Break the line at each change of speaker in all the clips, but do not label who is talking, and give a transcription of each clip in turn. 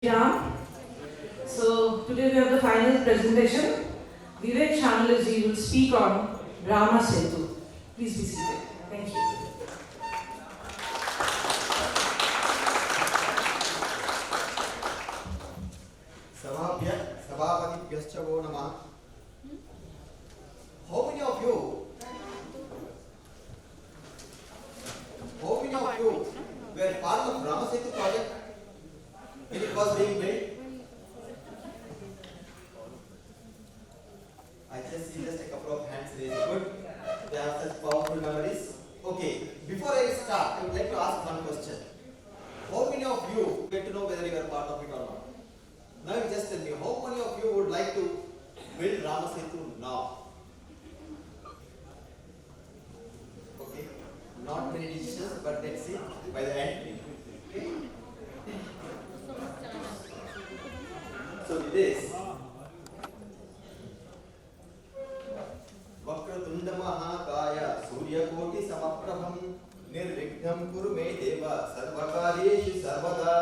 Yeah. So today we have the final presentation. Vivek will speak on Rāma Setu. Please be seated. Thank you.
Sabhavadibhyascha vo namah. How many of you were part of Rāma Setu project when it was being built? I just see just a couple of hands raised. Good. They have such powerful memories. Okay. Before I start, I would like to ask one question. How many of you get to know whether you are part of it or not? Now you just tell me, how many of you would like to build Rāma Setu now? Okay. Not many decisions, but let's see by the end. Okay. So with this, Vakratunda Mahakaya Suryakoti Samaprabham Nirvignam Kuru Me Deva Sarvakaryeshu Sarvada.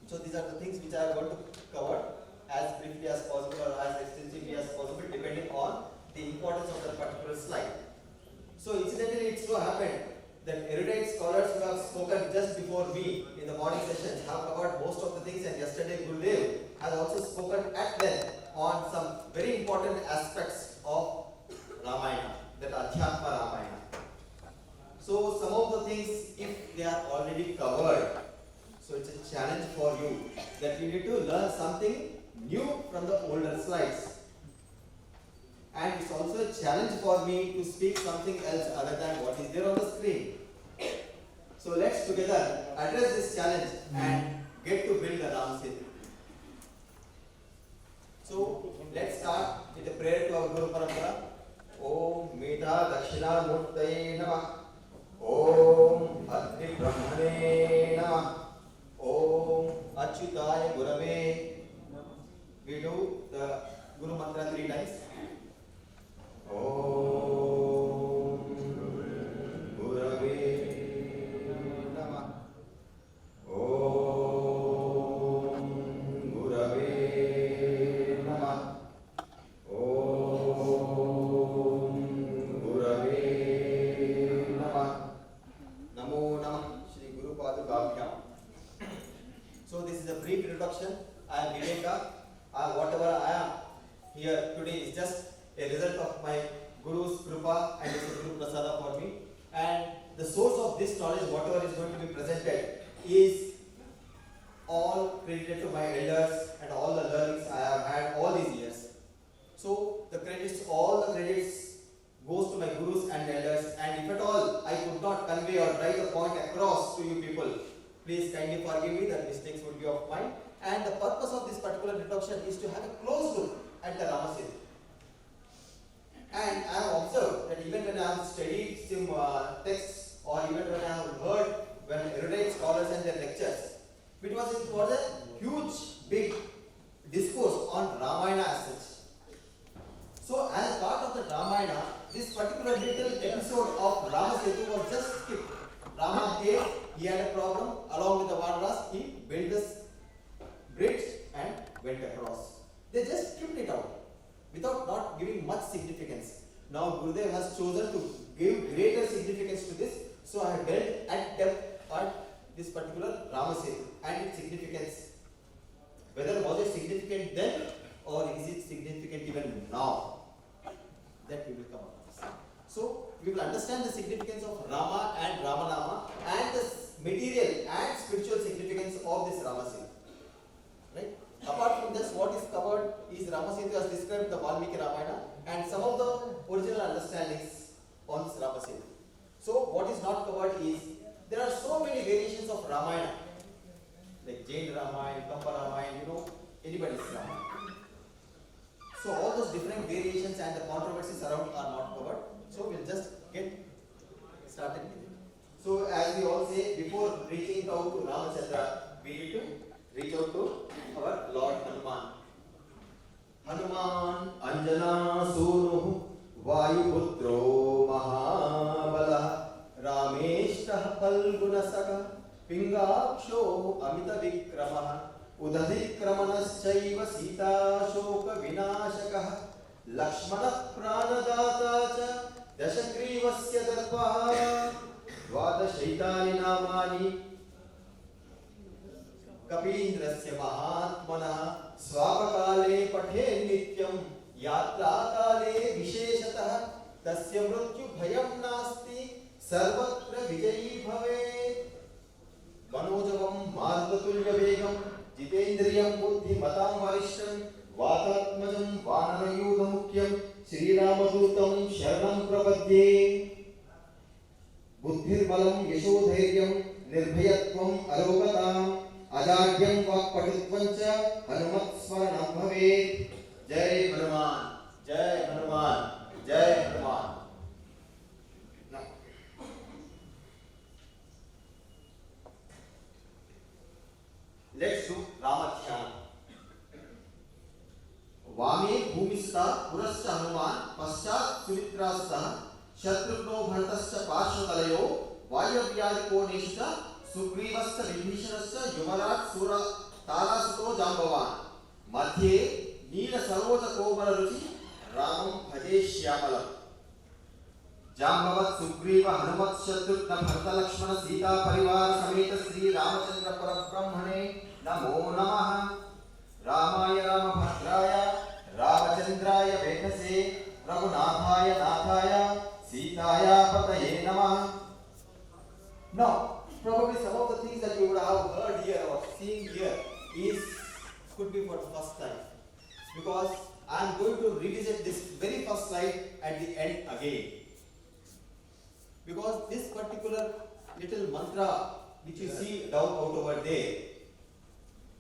So these are the things which I am going to cover as briefly as possible or as extensively as possible depending on the importance of that particular slide. So incidentally it so happened that erudite scholars who have spoken just before me in the morning sessions have covered most of the things, and yesterday Gurudev has also spoken at length on some very important aspects of Ramayana, that Adhyatma Ramayana. So some of the things, if they are already covered, so it's a challenge for you that you need to learn something new from the older slides. And it's also a challenge for me to speak something else other than what is there on the screen. So let's together address this challenge and get to build a Rāma Setu. So let's start with a prayer to our Guru Parampara. Om Meta Dakshina Murtaye Namah. Om Adri Brahmane Namah. Om Achyutaya Gurave. We do the Guru Mantra 3 times. Om Gurave Namah. Om Gurave Namah. Om Gurave Namah. Namo Namah Shri Guru Padukabhyam. So this is a brief introduction. I am Vivek. Whatever I am here today is just a result of my Guru's Kripa and it's a Guru Prasada for me. And the source of this knowledge, whatever is going to be presented, is all credited to my elders and all the learnings I have had all these years. So all the credits goes to my Gurus and elders, and if at all I could not convey or drive the point across to you people, please kindly forgive me, that mistakes would be of mine. And the purpose of this particular introduction is to have a close look at the Rāma Setu. And I have observed that even when I have studied some texts, or even when I have heard when erudite scholars and their lectures, it was a huge, big discourse on Ramayana as such. So as part of the Ramayana, this particular little episode of Rāma Setu was just skipped. Rama came, he had a problem, along with the Vanaras, he built this bridge and went across. They just skipped it out without not giving much significance. Now Gurudev has chosen to give greater significance to this, so I have dealt at depth on this particular Rāma Setu and its significance. Whether was it significant then or is it significant even now? That we will come across. So we will understand the significance of Rama and Ramanama and the material and spiritual significance of this Rāma Setu. Right? Apart from this, what is covered is Rāma Setu as described in the Valmiki Ramayana and some of the original understandings on this Rāma Setu. So what is not covered is there are so many variations of Ramayana, like Jain Ramayana, Kampa Ramayana, anybody's Ramayana. So all those different variations and the controversies around are not covered. So we'll just get started with it. So as we all say, before reaching out to Ramachandra, we need to reach out to our Lord Hanuman. Hanuman Anjana Sunu Vayuputro Mahabala Rameshta Falgunasaka पिङ्गाक्षो अमितविक्रमः उदधिक्रमणश्चैव सीताशोकविनाशकः लक्ष्मणः प्राणदाता च दशग्रीवस्य दर्पः द्वादशैतानि नामानि कपीन्द्रस्य महात्मनः स्वापकाले पठेन् नित्यं यात्राकाले विशेषतः तस्य मृत्युभयं नास्ति सर्वत्र विजयी भवेत् मनोजवं मारुततुल्यवेगं जितेन्द्रियं बुद्धिमतां वरिष्ठं वातात्मजं वानरयूथमुख्यं श्रीरामदूतं शरणं प्रपद्ये बुद्धिर्बलं यशोधैर्यं निर्भयत्वम् अरोगताम् अजाड्यं वाक्पटुत्वं च हनुमत्स्मरणं भवेत् जय हनुमान जय हनुमान जय Hanuman. Now, let's do Ramadhyana. वामे भूमिस्था पुरश्च हनुमान पश्चात् सुमित्रास्तः शत्रुघ्नो भरतश्च पार्श्वतलयो वायव्यादिकोणेश्च सुग्रीवश्च विभीषणश्च युवराट् सूर तारासुतो जाम्बवान् मध्ये नील सरोज कोमल रुचि रामं भजे श्यामलम् जाम्बवत् सुग्रीव हनुमत् शत्रुघ्न भरत लक्ष्मण सीता परिवार समेत श्री रामचंद्र परब्रह्मणे नमो नमः. रामाय रामभद्राय रामचंद्राय वेधसे रघुनाथाय नाथाय सीताय पतये नमः. Now, probably some of the things that you would have heard here or seen here could be for the first time, because I am going to revisit this very first slide at the end again, because this particular little mantra which you see down out over there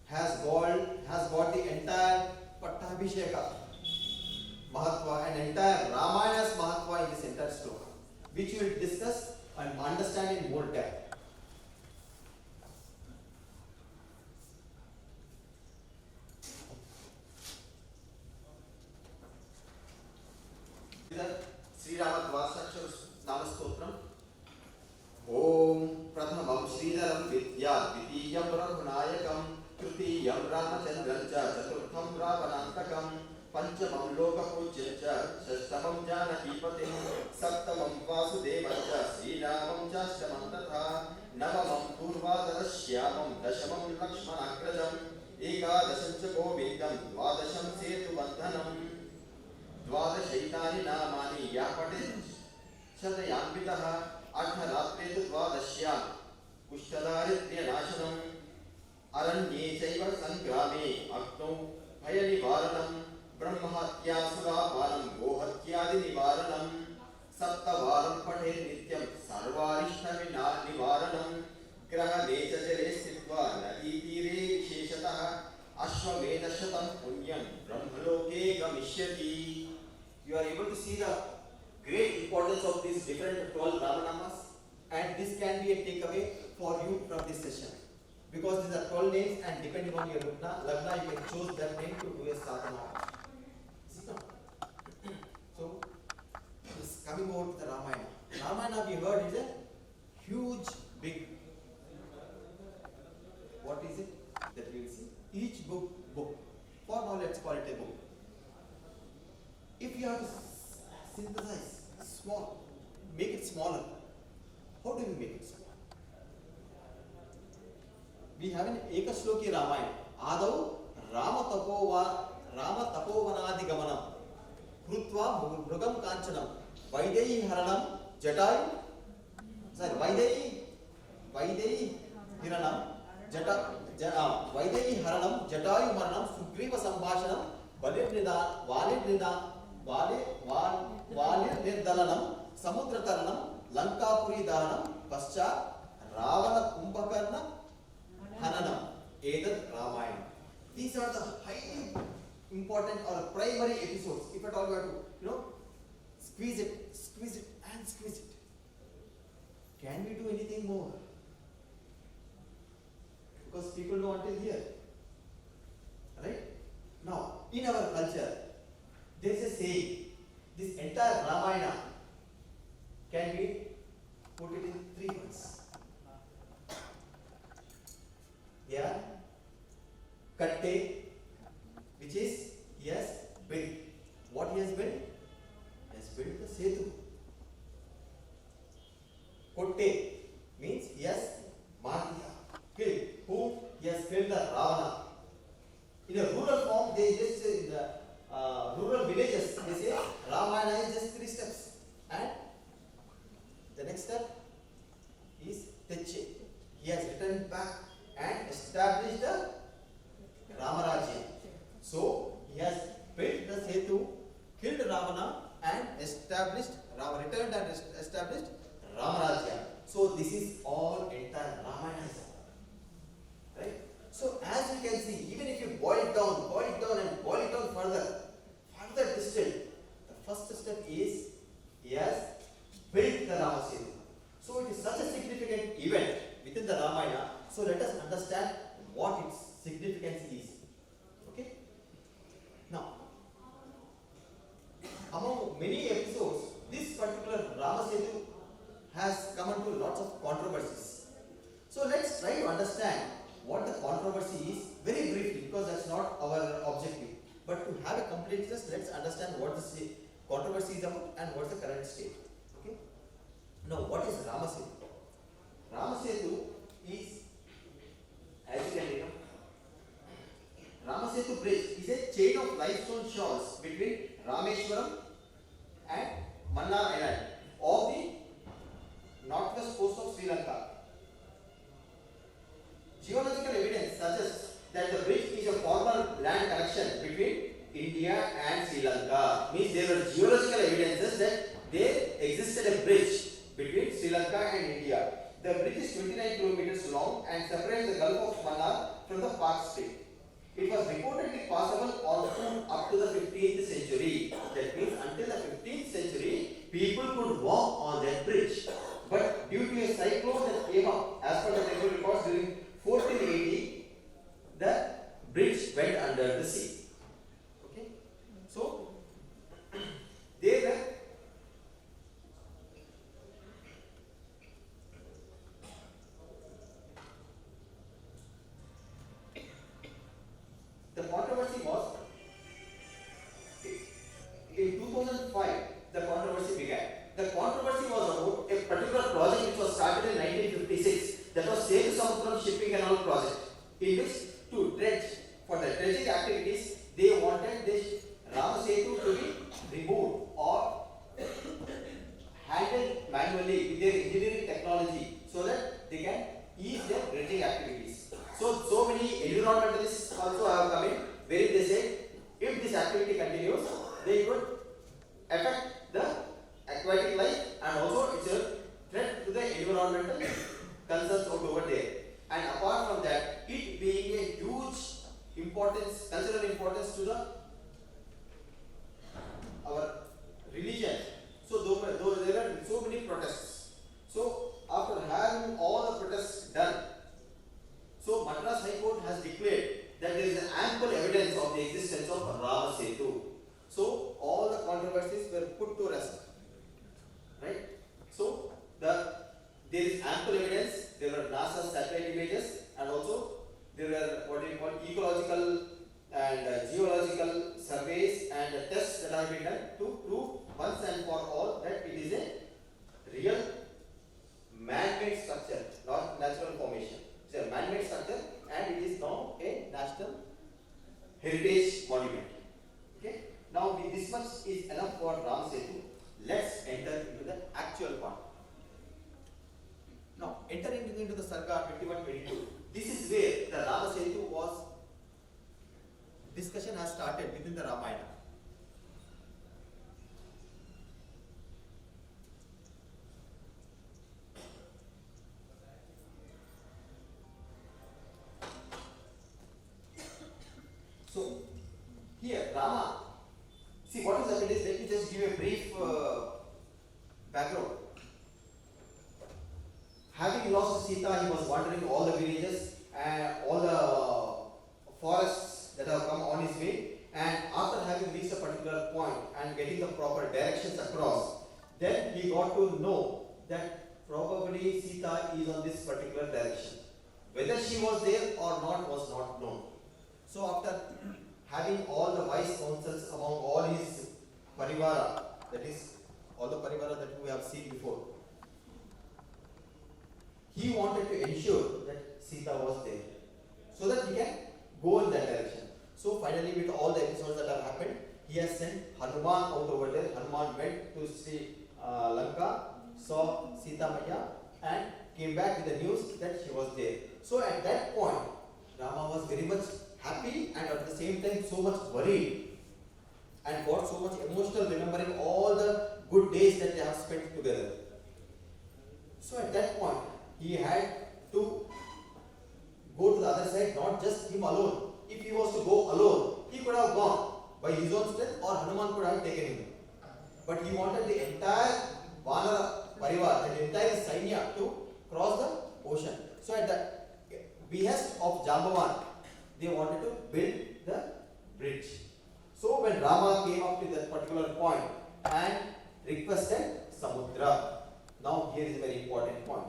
has got the entire Pattabhisheka Mahatma and entire Ramayana's Mahatma in this entire sloka, which we will discuss and understand in more depth. Shriram द्वादशाक्षर नाम स्तोत्रम. ओम प्रथमं श्रीधरं विद्या द्वितीयं रघुनायकं तृतीयं रामचन्द्रं च चतुर्थं रावणान्तकं पंचमं लोकपूज्यं च षष्ठमं जानकीपतिं सप्तमं वासुदेवं च श्रीरामं चाष्टमं तथा नवमं पूर्वादरश्यामं दशमं लक्ष्मणाग्रजम् एकादशं च गोविन्दं द्वादशं सेतुबन्धनम् द्वादशैतानि नामानि या पठेत् शतयान्वितः अर्धरात्रे तु द्वादश्यां कुष्ठदारिद्र्यनाशनम् अरण्ये चैव सङ्ग्रामे अग्नौ भयनिवारणं ब्रह्महत्यासुरापानं गोहत्यादिनिवारणं सप्तवारं पठेत् नित्यं सर्वारिष्टनिवारणं ग्रहणे च जले स्थित्वा नदीतीरे विशेषतः अश्वमेधशतं पुण्यं ब्रह्मलोके गमिष्यति. You are able to see the great importance of these different 12 Ramanamas, and this can be a takeaway for you from this session, because these are 12 names and depending on your lagna you can choose that name to do a sadhana. So, this coming over to the Ramayana. Ramayana we heard is a huge big, what is it that we will see? Each book. For now let's call it a book. If you have to synthesize small, make it smaller, how do we make it small? We have an Ekashloki Ramayana. Adau Rama Tapovanadi Gamanam Krutva Mrugam Kanchanam Vaidehi Haranam Jatayu Vaidehi Hiranam Vaidehi Haranam Jatayu Maranam Sugriva Sambhashanam Valirnirdalanam Samudrataranam Lankapuri Daranam Paschat Ravana Kumbhakarna Hananam Edat Ramayana. These are the highly important or primary episodes. If at all we have to, squeeze it. Can we do anything more? Because people know until here. Right? Now, in our culture, there is a saying, this entire Ramayana can be put it in 3 words. Katte, which is he has built. What he has built? He has built the Setu. Kotte means he has killed. Whom? He has killed the Ravana. In a rural form, they just in the rural villages they say Ramayana is just 3 steps, and the next step is Teche. He has returned back and established the Ramarajya. So he has built the Setu, killed Ravana, and returned and established Ramarajya. So this is all entire Ramayana, right? So as you can see, even if you boil it down and boil it down further distant, the first step is he has built the Rama Setu. So it is such a significant event within the Ramayana. So let us understand what its significance is. Okay? Now, among many episodes, this particular Rama Setu has come into lots of controversies. So let's try to understand what the controversy is very briefly, because that's not our objective. But to have a completeness, let's understand what the controversy is about and what's the current state. Okay? Now, what is Rama Setu? Rama Setu is, as you can know, Rama Setu Bridge is a chain of limestone shores between Rameshwaram and Mannar Island of the northwest coast of Sri Lanka. Geological evidence suggests that the bridge is a former land connection between India and Sri Lanka. Means there were geological evidences that there existed a bridge between Sri Lanka and India. The bridge is 29 kilometers long and separates the Gulf of Mannar from the Park Strait. It was reportedly passable on foot up to the 15th century. That means until the 15th century, people could walk on that bridge. But due to a cyclone that came up, as per the record records, during 1480, the bridge went under the sea. Okay? So, they were the controversy was in 2005 the controversy began. The controversy was about a particular project which was started in 1956, that was Setu Shipping Canal project, in which to dredge, for the dredging activities, they wanted this Rama Setu to be removed or handled manually with their engineering technology so that they can ease their dredging activities. So many environmentalists also have come in, where they say if this activity continues, they would affect the aquatic life and also it's a threat to the environmental concerns over there. And apart from that, it being a huge importance, cultural importance to our religion. So though there are so many protests. So after having all the protests done, so Madras High Court has declared that there is ample evidence of the existence of Rama Setu. So all the controversies were put to rest. Right? So there is ample evidence. There were NASA satellite images, and also there were what you call ecological and geological surveys and tests that have been done to prove once and for all that it is a real man-made structure, not natural formation. It's a man-made structure and it is now a national heritage monument. Okay? Now this much is enough for Rama Setu. Let's enter into the actual part. Now, entering into the Sarga 21-22, this is where the Rama Setu was, discussion has started within the Ramayana. So, here Rama, see what has happened is, let me just give a brief background. Having lost Sita, he was wandering all the villages and all the forests that have come on his way, and after having reached a particular point and getting the proper directions across, then he got to know that probably Sita is on this particular direction. Whether she was there or not was not known. So after having all the wise counsels among all his parivara, that is all the parivara that we have seen before, he wanted to ensure that Sita was there, so that he can go in that direction. So finally, with all the episodes that have happened, he has sent Hanuman out over there. Hanuman went to Sri Lanka, saw Sita Maya, and came back with the news that she was there. So at that point, Rama was very much happy and at the same time so much worried and got so much emotional remembering all the good days that they have spent together. So at that point, he had to go to the other side, not just him alone. If he was to go alone, he could have gone by his own strength or Hanuman could have taken him. But he wanted the entire Vanara Parivar, the entire Sainya to cross the ocean. So at the behest of Jambavan, they wanted to build the bridge. So when Rama came up to that particular point and requested Samudra, now here is a very important point.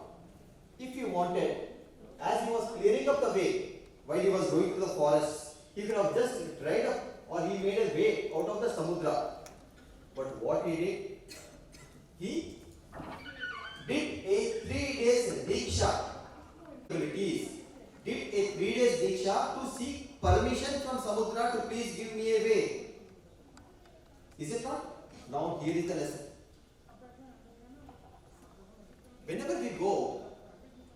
If he wanted, as he was clearing up the way, while he was going to the forest, he could have just dried up or he made a way out of the Samudra. But what he did, he did a 3 days Diksha. Did a 3 days Diksha to seek permission from Samudra to please give me a way. Is it not? Now here is the lesson. Whenever we go,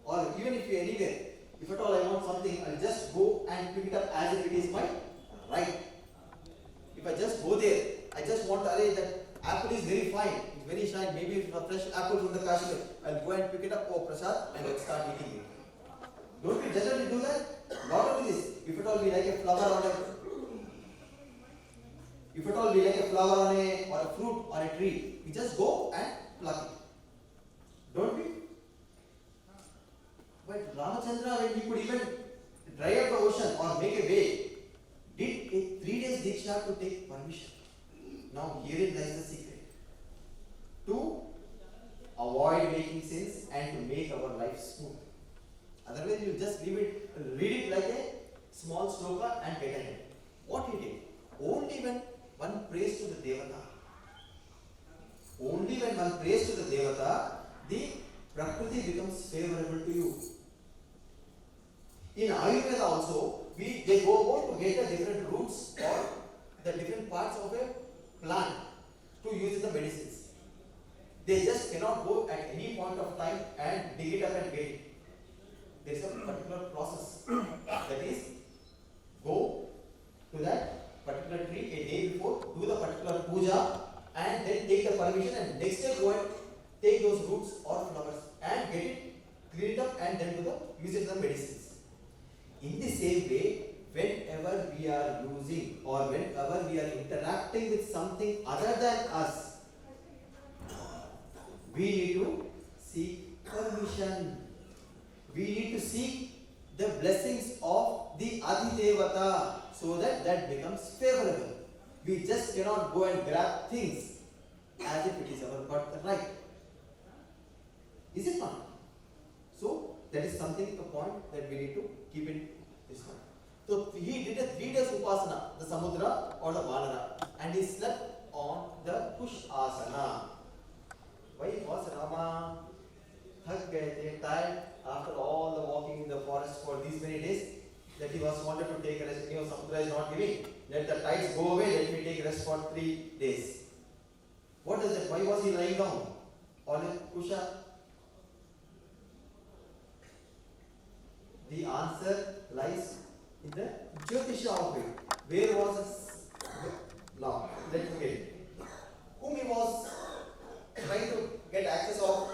or even if we are anywhere, if at all I want something, I'll just go and pick it up as if it is my right. If I just go there, I just want to arrange that apple is very fine, it's very shine, maybe it's a fresh apple from the Kashmir. I'll go and pick it up, oh Prasad, and I'll start eating it. Don't we generally do that? Not only this, if at all we like a flower on a or a fruit on a tree, we just go and pluck it. Don't we? But Ramachandra, when he could even dry up the ocean or make a way, did a 3 days Diksha to take permission. Now herein lies the secret. To avoid making sins and to make our life smooth. Otherwise you just read it like a small sloka and get ahead. What he did? Only when one prays to the Devata, the Prakriti becomes favorable to you. In Ayurveda also, they go about to get the different roots or the different parts of a plant to use in the medicines. They just cannot go at any point of time and dig it up and get it. There is a particular process. That is, go to that particular tree a day before, do the particular puja, and then take the permission and next day go and take those roots or flowers and get it, clean it up and then use it in the medicines. In the same way, whenever we are using or whenever we are interacting with something other than us, we need to seek permission. We need to seek the blessings of the Adhidevata so that that becomes favorable. We just cannot go and grab things as if it is our birthright. Is it not? So, that is something, the point that we need to keep in this one. So, he did a 3 days upasana, the Samudra or the Vanara, and he slept on the Push Asana. Why was Rama tired after all the walking in the forest for these many days that he was wanted to take a rest? Samudra is not giving. Let the tides go away, let me take rest for 3 days. What is it? Why was he lying down on a Pusha? The answer lies in the Jyotisha of it. Where was now? Let me get it. Whom he was trying to get access of?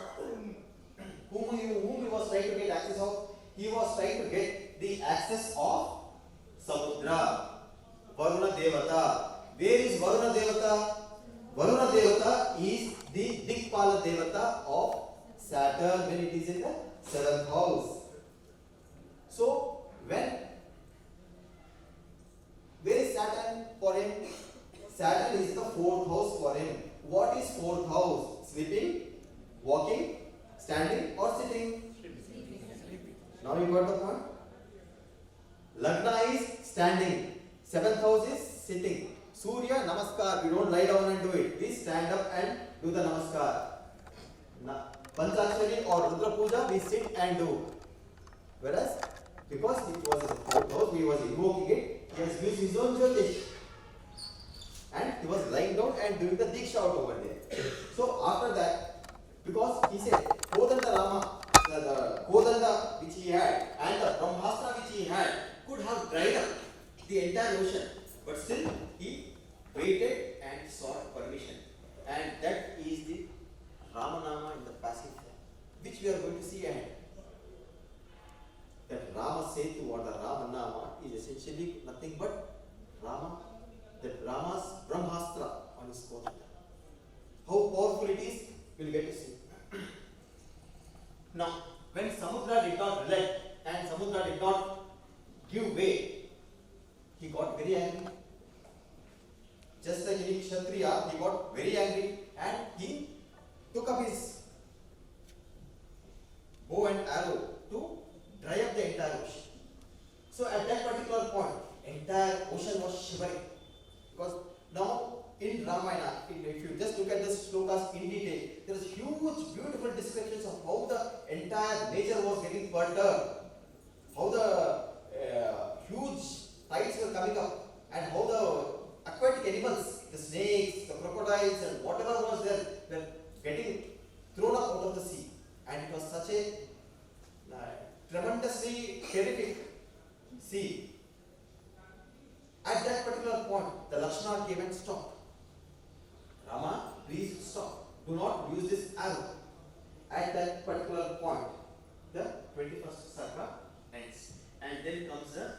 Whom he was trying to get access of? He was trying to get the access of Samudra, Varuna Devata. Where is Varuna Devata? Varuna Devata is the Dikpala Devata of Saturn when it is in the 7th house. So, where is Saturn for him? Saturn is the 4th house for him. What is 4th house? Sleeping, walking, standing or sitting? Now you got the point? Lagna is standing. Seventh house is sitting. Surya Namaskar. We don't lie down and do it. We stand up and do the Namaskar. Panchakshari or Rudra Puja, we sit and do. Whereas, because it was a fourth house, he was invoking it, he has used his own Jyotish. And he was lying down and doing the Diksha out over there. So after that, because he said, Kodanda Rāma, the Kodanda which he had and the Brahmastra which he had could have dried up the entire ocean. But still, he waited and sought permission. And that is the Rāma in the passive form, which we are going to see ahead. That Rāma Setu or the Rāma is essentially nothing but Rāma, that Rāma's Brahmastra on his Kodanda. How powerful it is, we'll get to see. Now, when Samudra did not relent and Samudra did not give way, he got very angry. Just like any Kshatriya, he got very angry and he took up his bow and arrow to dry up the entire ocean. So at that particular point, entire ocean was shivering. Because now in Ramayana, if you just look at the slokas in detail, there is huge, beautiful descriptions of how the entire nature was getting perturbed, how the huge tides were coming up, and how the aquatic animals, the snakes, the crocodiles, and whatever was there, were getting thrown up out of the sea. And it was such a tremendously terrific sea. At that particular point, the Lakshmana came and stopped. Rama, please stop. Do not use this arrow. At that particular point, the 21st Sakra ends. And then comes the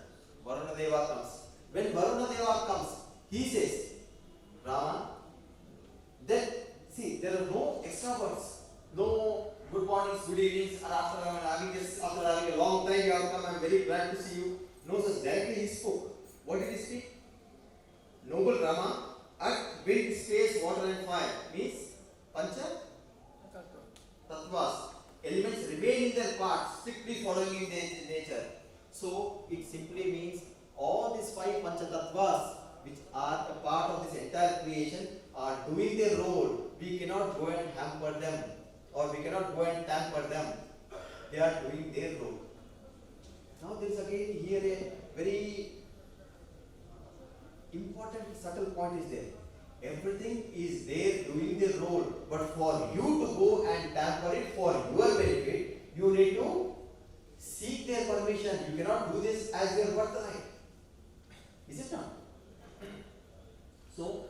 Varuna Deva comes. When Varuna Deva comes, he says, Rama, then see, there are no extra words. No good mornings, good evenings, and after having a long time you have come, I am very glad to see you. No, such directly he spoke. What did he speak? Noble Rama, earth, wind, space, water and fire means Pancha Tattvas. Elements remain in their parts, strictly following in their nature. So it simply means all these five Pancha Tattvas, which are a part of this entire creation, are doing their role. We cannot go and hamper them, or we cannot go and tamper them. They are doing their role. Now there is again here a very important subtle point is there. Everything is there doing their role, but for you to go and tamper it for your benefit, you need to seek their permission. You cannot do this as your birthright. Is it not? So,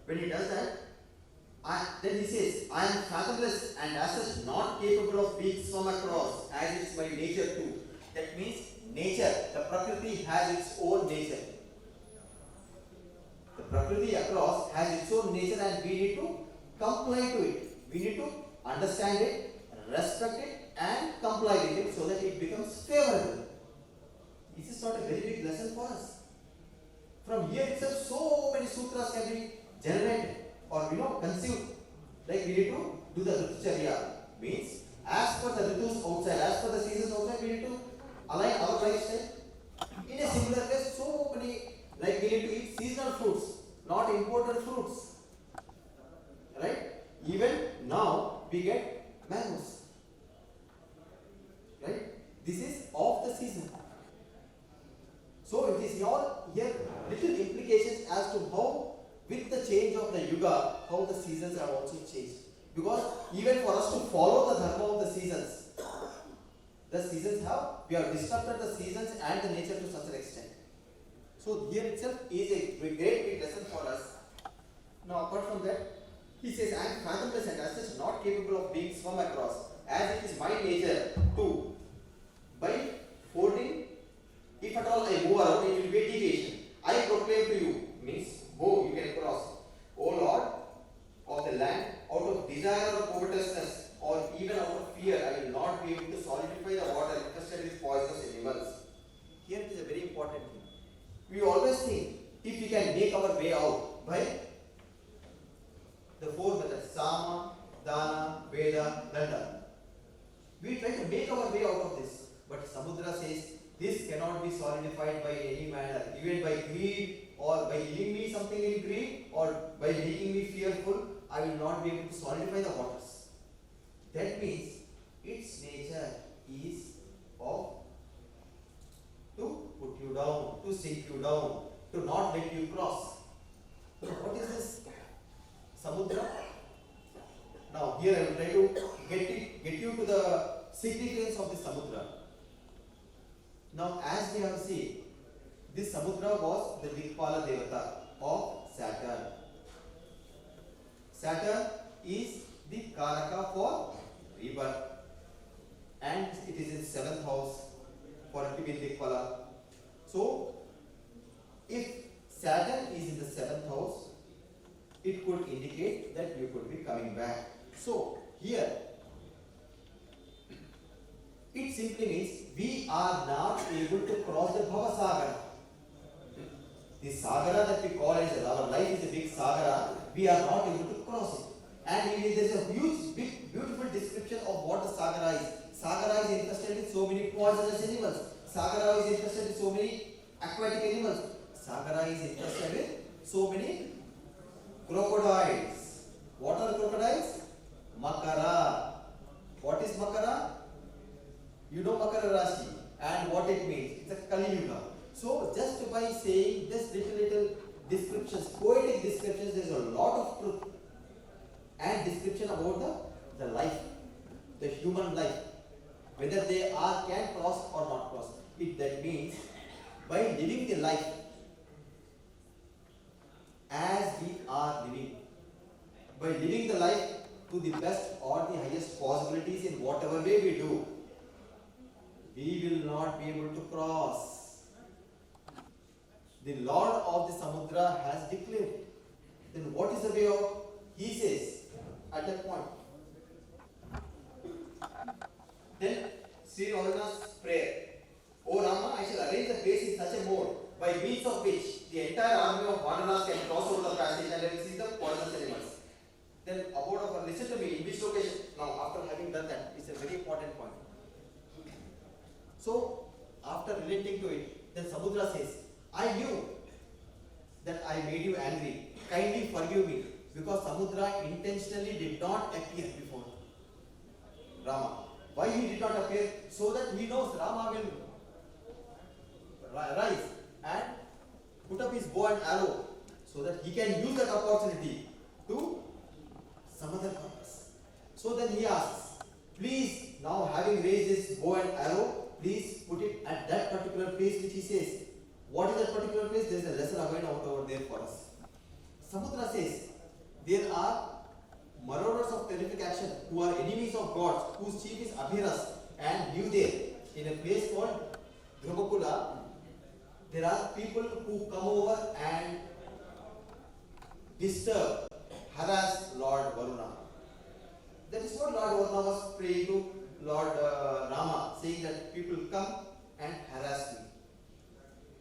when he does that, then he says, I am fathomless and as such not capable of being swum across, as it's my nature too. That means nature, the Prakriti has its own nature. The Prakriti across has its own nature and we need to comply to it. We need to understand it, respect it and comply with it so that it becomes favorable. This is not a very big lesson for us. From here itself, so many sutras can be generated or conceived. Like we need to do the Ritucharya. Means, as per the ritus outside, as per the seasons outside, we need to align our lifestyle. In a similar way, so many, like we need to eat seasonal fruits, not imported fruits. Right? Even now, we get mangoes. Right? This is of the season. So it is all here little implications as to how, with the change of the yuga, how the seasons have also changed. Because even for us to follow the dharma of the seasons we have disrupted the seasons and the nature to such an extent. So here itself is a great big lesson for us. Now apart from that, he says, I am fathomless and as such not capable of being swum across, as it is my nature to, by fording, if at all I move around, it will be a deviation. I proclaim to you, means go, you can cross. O Lord of the land, out of desire or covetousness, or even out of fear, I will not be able to solidify the water infested with poisonous animals. Here it is a very important thing. We always think, if we can make our way out by the four methods, Sama, Dana, Veda, Danda. We try to make our way out of this. But Samudra says, this cannot be solved solidified by any manner, even by greed or by giving me something in greed or by making me fearful. I will not be able to solidify the waters. That means its nature is of to put you down, to sink you down, to not let you cross. What is this samudra? Now here I will try to get you to the significance of this samudra. Now as we have seen, this samudra was the Dikpala Devata of Saturn. Saturn is the Karaka for rebirth, and it is in 7th house for it to be Dikpala. So if Saturn is in the 7th house, it could indicate that you could be coming back. So here it simply means we are not able to cross the Bhava Sagara. The Sagara that we call as our life is a big Sagara, we are not able to cross it. And there is a huge, big, beautiful description of what the Sagara is. Sagara is interested in so many poisonous animals. Sagara is interested in so many aquatic animals. Sagara is interested in so many crocodiles. What are crocodiles? Makara. What is Makara? You know Makara Rashi and what it means. It's a Kali Yuga. So just by saying this little descriptions, poetic descriptions, there is a lot of truth and description about the life, the human life, whether they can cross or not cross. That means by living the life as we are living, by living the life to the best or the highest possibilities in whatever way we do, we will not be able to cross. The Lord of the Samudra has declared. Then what is the way of? He says at that point. Then Sri Varuna's prayer. O Rāma, I shall arrange the place in such a mode by means of which the entire army of Vanaras can cross over the passage and receive the poisonous animals. Then abode of listen to me, in which location? Now after having done that, it's a very important point. So after relating to it, then Samudra says, I knew that I made you angry. Kindly forgive me, because Samudra intentionally did not appear before Rāma. Why he did not appear? So that he knows Rāma will rise and put up his bow and arrow, so that he can use that opportunity to some other purpose. So then he asks, please, now having raised his bow and arrow, please put it at that particular place which he says. What is that particular place? There is a lesson away out over there for us. Samudra says, there are marauders of terrific action who are enemies of gods, whose chief is Abhiras, and live there in a place called Dhruvakula. There are people who come over and disturb, harass Lord Varuna. That is what Lord Varuna was praying to Lord Rāma, saying that people come and harass me.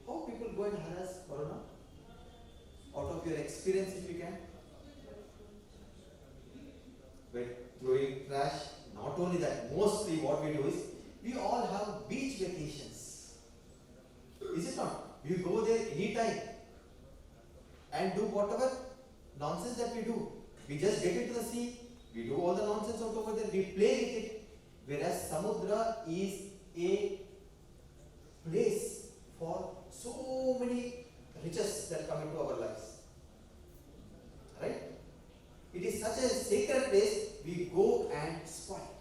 How people go and harass Varuna? Out of your experience, if you can. By throwing trash. Not only that, mostly what we do is, we all have beach vacations. Is it not? We go there anytime and do whatever nonsense that we do. We just get into the sea, we do all the nonsense out over there, we play with it. Whereas Samudra is a place for so many riches that come into our lives. Right? It is such a sacred place, we go and spoil.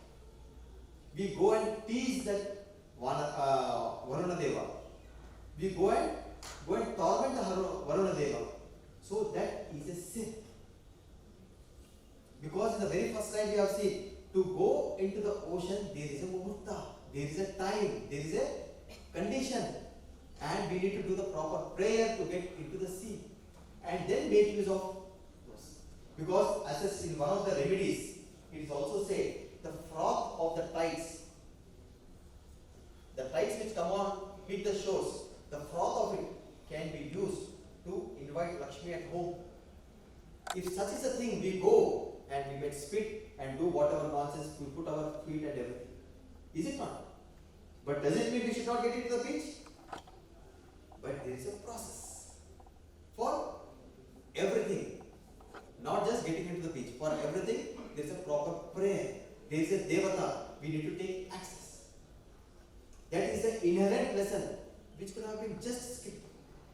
We go and tease that Varuna Deva. We go and torment the Varuna Deva. So that is a sin. Because in the very first slide we have seen, to go into the ocean, there is a muhurta, there is a time, there is a condition, and we need to do the proper prayer to get into the sea, and then make use of those. Because as in one of the remedies, it is also said, the froth of the tides which come on, hit the shores, the froth of it can be used to invite Lakshmi at home. If such is a thing, we go and we may spit and do whatever nonsense, we put our feet and everything. Is it not? But does it mean we should not get into the beach? there is a devata, we need to take access. That is the inherent lesson which could have been just skipped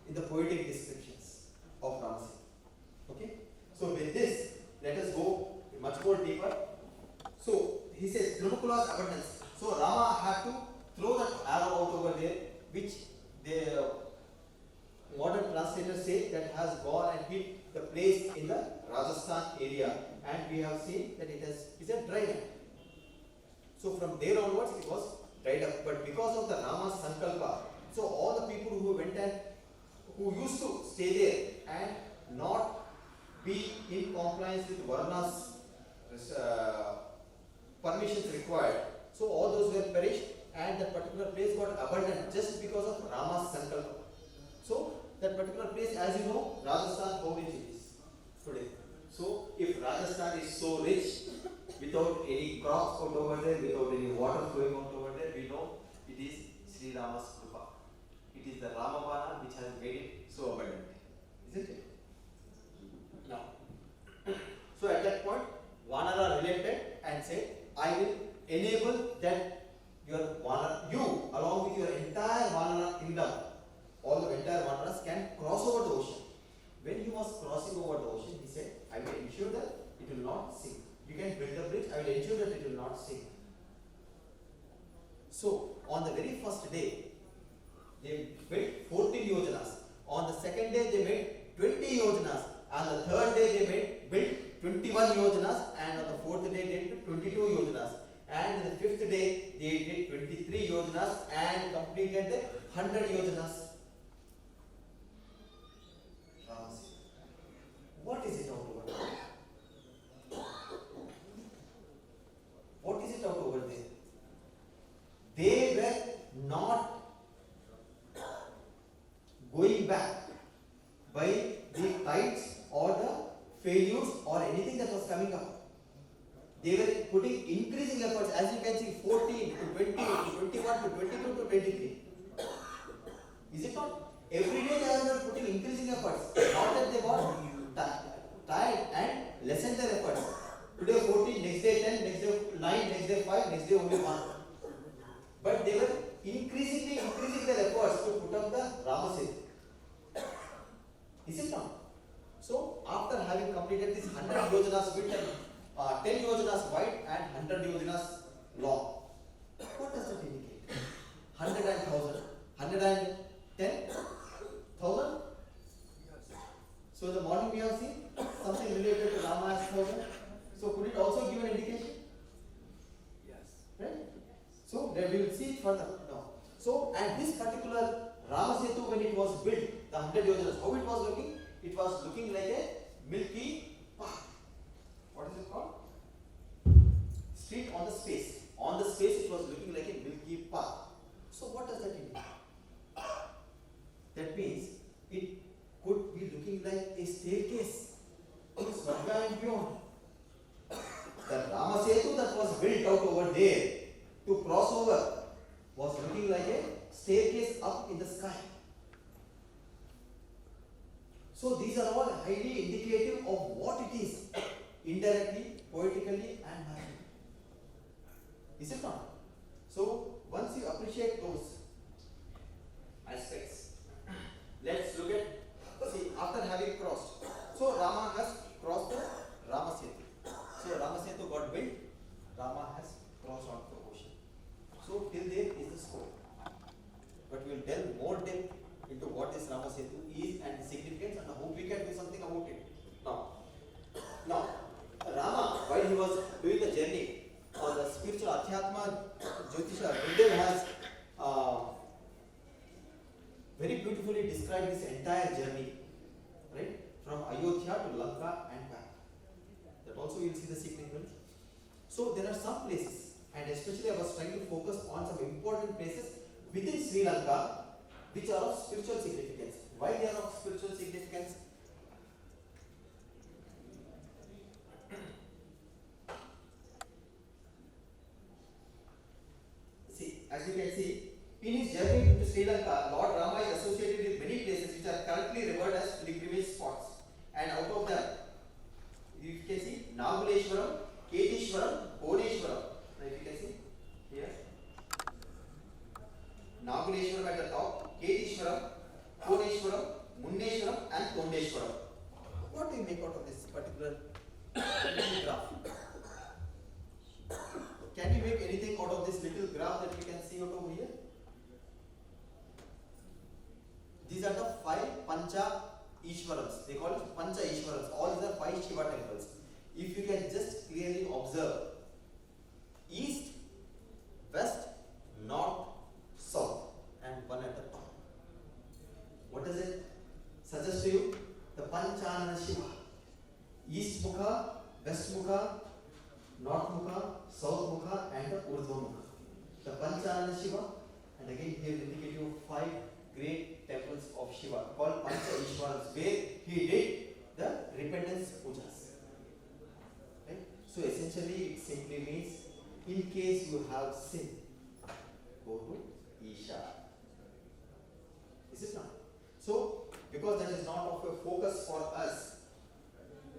in the poetic descriptions of Rama Setu. Okay? So with this, let us go much more deeper. So he says Dhruvakula's abundance. So Rama had to throw that arrow out over there, which the modern translators say that has gone and hit the place in the Rajasthan area, and we have seen that it's a dried up. So from there onwards it was dried up. But because of the Rama's Sankalpa, so all the people who went and who used to stay there and not be in compliance with Varna's permissions required, so all those were perished, and that particular place got abandoned just because of Rama's Sankalpa. So that particular place, as you know, Rajasthan, how rich it is today. So if Rajasthan is so rich, without any crops out over there, without any water flowing out over there, we know it is Sri Rama's Krupa. It is the Ramavana which has made it so abundant. Isn't it? Now, so at that point, Vanara relented and said, I will enable that your Vanara, you along with your entire Vanara kingdom, all the entire Vanaras can cross over the ocean. When he was crossing over the ocean, he said, I will ensure that it will not sink. You can build the bridge, I will ensure that it will not sink. So, on the very first day, they built 14 yojanas. On the second day, they made 20 yojanas. On the third day, they built 21 yojanas. And on the fourth day, they did 22 yojanas. And on the fifth day, they did 23 yojanas and completed the 100 yojanas. What is it out over there? What is it out over there? They were not going back by the tides or the failures or anything that was coming up. They were putting increasing efforts, as you can see, 14 to 20 to 21 to 22 to 23. Is it not? Every day they were putting increasing efforts. Not that they got tired and lessened their efforts. Today 14, next day 10, next day 9, next day 5, next day only 1. But they were increasing their efforts to put up the Rama Setu. Is it not? So after having completed this 100 yojanas width and 10 yojanas wide and 100 yojanas long, what does that indicate? 100 and 1000, 110, 1000. So in the morning we have seen something related to Rama as 1000. So could it also give an indication? Yes. Right? So then we will see it further now. So and this particular Rama Setu, when it was built, the 100 yojanas, how it was looking? It was looking like a milky path. What is it called? Street on the space. On the space it was looking like a milky path. So what does that indicate? That means it could be looking like a staircase to Swarga and beyond. The Rama Setu that was built out over there to cross over was looking like a staircase up in the sky. So these are all highly indicative of what it is, indirectly, poetically and mathematically. Is it not? So once you appreciate those aspects, let's look at, see, after having crossed. So Rama has crossed the Rama Setu. So Rama Setu got built, Rama has crossed onto the ocean. So till there is the scope. But we will delve more depth into what this Rama Setu is and its significance and how we can do something about it. Now, Rama, while he was doing the journey on the spiritual Adhyatma Jyotisha, Gurudev has very beautifully described this entire journey, right? From Ayodhya to Lanka and back. That also you will see the significance. So there are some places, and especially I was trying to focus on some important places within Sri Lanka which are of spiritual significance. Why they are of spiritual significance? See, as you can see, in his journey to Sri Lanka, Lord Rama is associated with many places which are currently revered as pilgrimage spots. And out of them, you can see Naguleshwaram, Ketishwaram, Bhoneshwaram. Rameshwaram, Munneshwaram and Tondeshwaram. What do you make out of this particular graph? Can you make anything out of this little graph that we can see out over here? These are the 5 Pancha Ishwarams. They call it Pancha Ishwarams. All these are 5 Shiva temples. If you can just clearly observe east, west, north, south, and one at the top. What does it suggest to you? The Panchanana Shiva. East Mukha, West Mukha, North Mukha, South Mukha, and the Urdhva Mukha. The Panchanana Shiva, and again here indicate you 5 great temples of Shiva called Pancha Ishwarams, where he did the repentance pujas. Right? So essentially it simply means in case you have sin, go to Isha. Is it not? So because that is not of a focus for us,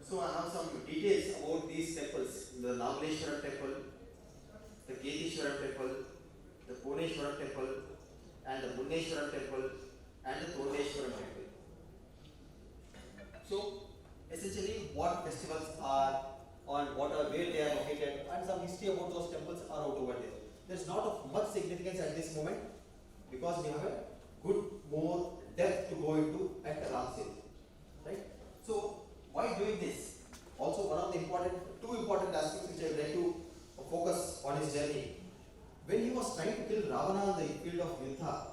so I have some details about these temples. The Nagaleshwara temple, the Ketishwara temple, the Purneshwara temple, and the Munneshwara temple, and the Tondeshwara temple. So essentially what festivals are on, what are, where they are located, and some history about those temples are out over there. There's not of much significance at this moment because we have a good more depth to go into at the Rāma Setu. Right? So why doing this? Also one of the two important aspects which I would like to focus on his journey. When he was trying to kill Ravana on the field of Yuddha,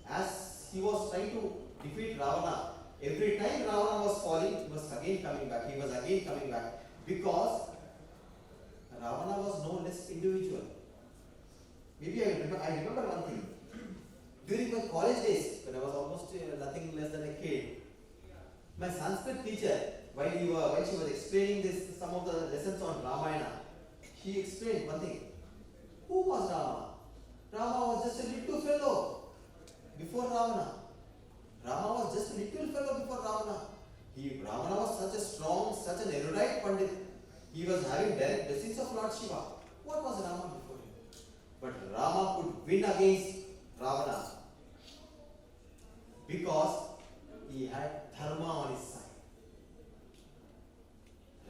as he was trying to defeat Ravana, every time Ravana was falling, he was again coming back, because Ravana was no less individual. Maybe I remember one thing. During my college days, when I was almost nothing less than a kid, my Sanskrit teacher, while she was explaining some of the lessons on Ramayana, she explained one thing. Who was Rama? Rama was just a little fellow before Ravana. Rama was just a little fellow before Ravana. Ravana was such a strong, such an erudite Pandit. He was having direct blessings of Lord Shiva. What was Rama before him? But Rama could win against Ravana because he had Dharma on his side.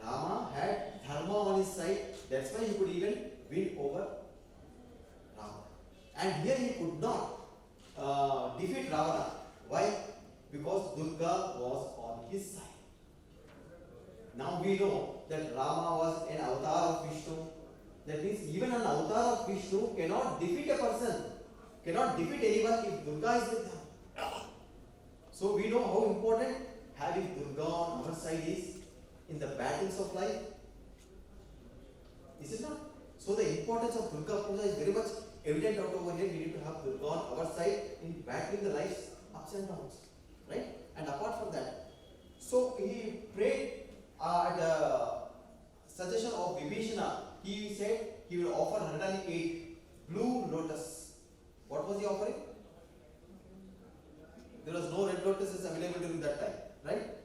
Rama had Dharma on his side. That's why he could even win over Ravana. And here he could not defeat Ravana. Why? Because Durga was on his side. Now we know that Rama was an avatar of Vishnu. That means even an avatar of Vishnu cannot defeat a person, cannot defeat anyone if Durga is with them. So we know how important having Durga on our side is in the battles of life. Is it not? So the importance of Durga Puja is very much evident out over here. We need to have Durga on our side in battling the life's ups and downs. Right? And apart from that, so he prayed at the suggestion of Vibhishana. He said he will offer 108 blue lotus. What was he offering? There was no red lotuses available during that time, right?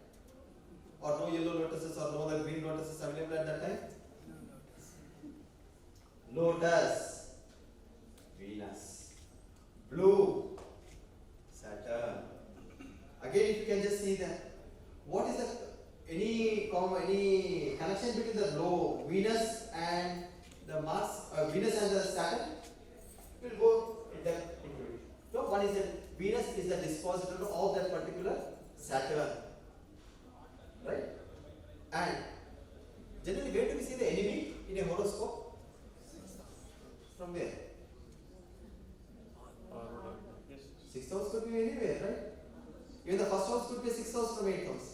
Or no yellow lotuses or no other green lotuses available at that time? Lotus, Venus. Blue, Saturn. Again, if you can just see that, what is any connection between the Venus and the Mars, Venus and the Saturn? We'll go in depth into it. So one is that Venus is the dispositor of that particular Saturn, right? And generally, where do we see the enemy in a horoscope? From where?
Yes.
6th house could be anywhere, right? Even the first house could be 6th house from 8th house.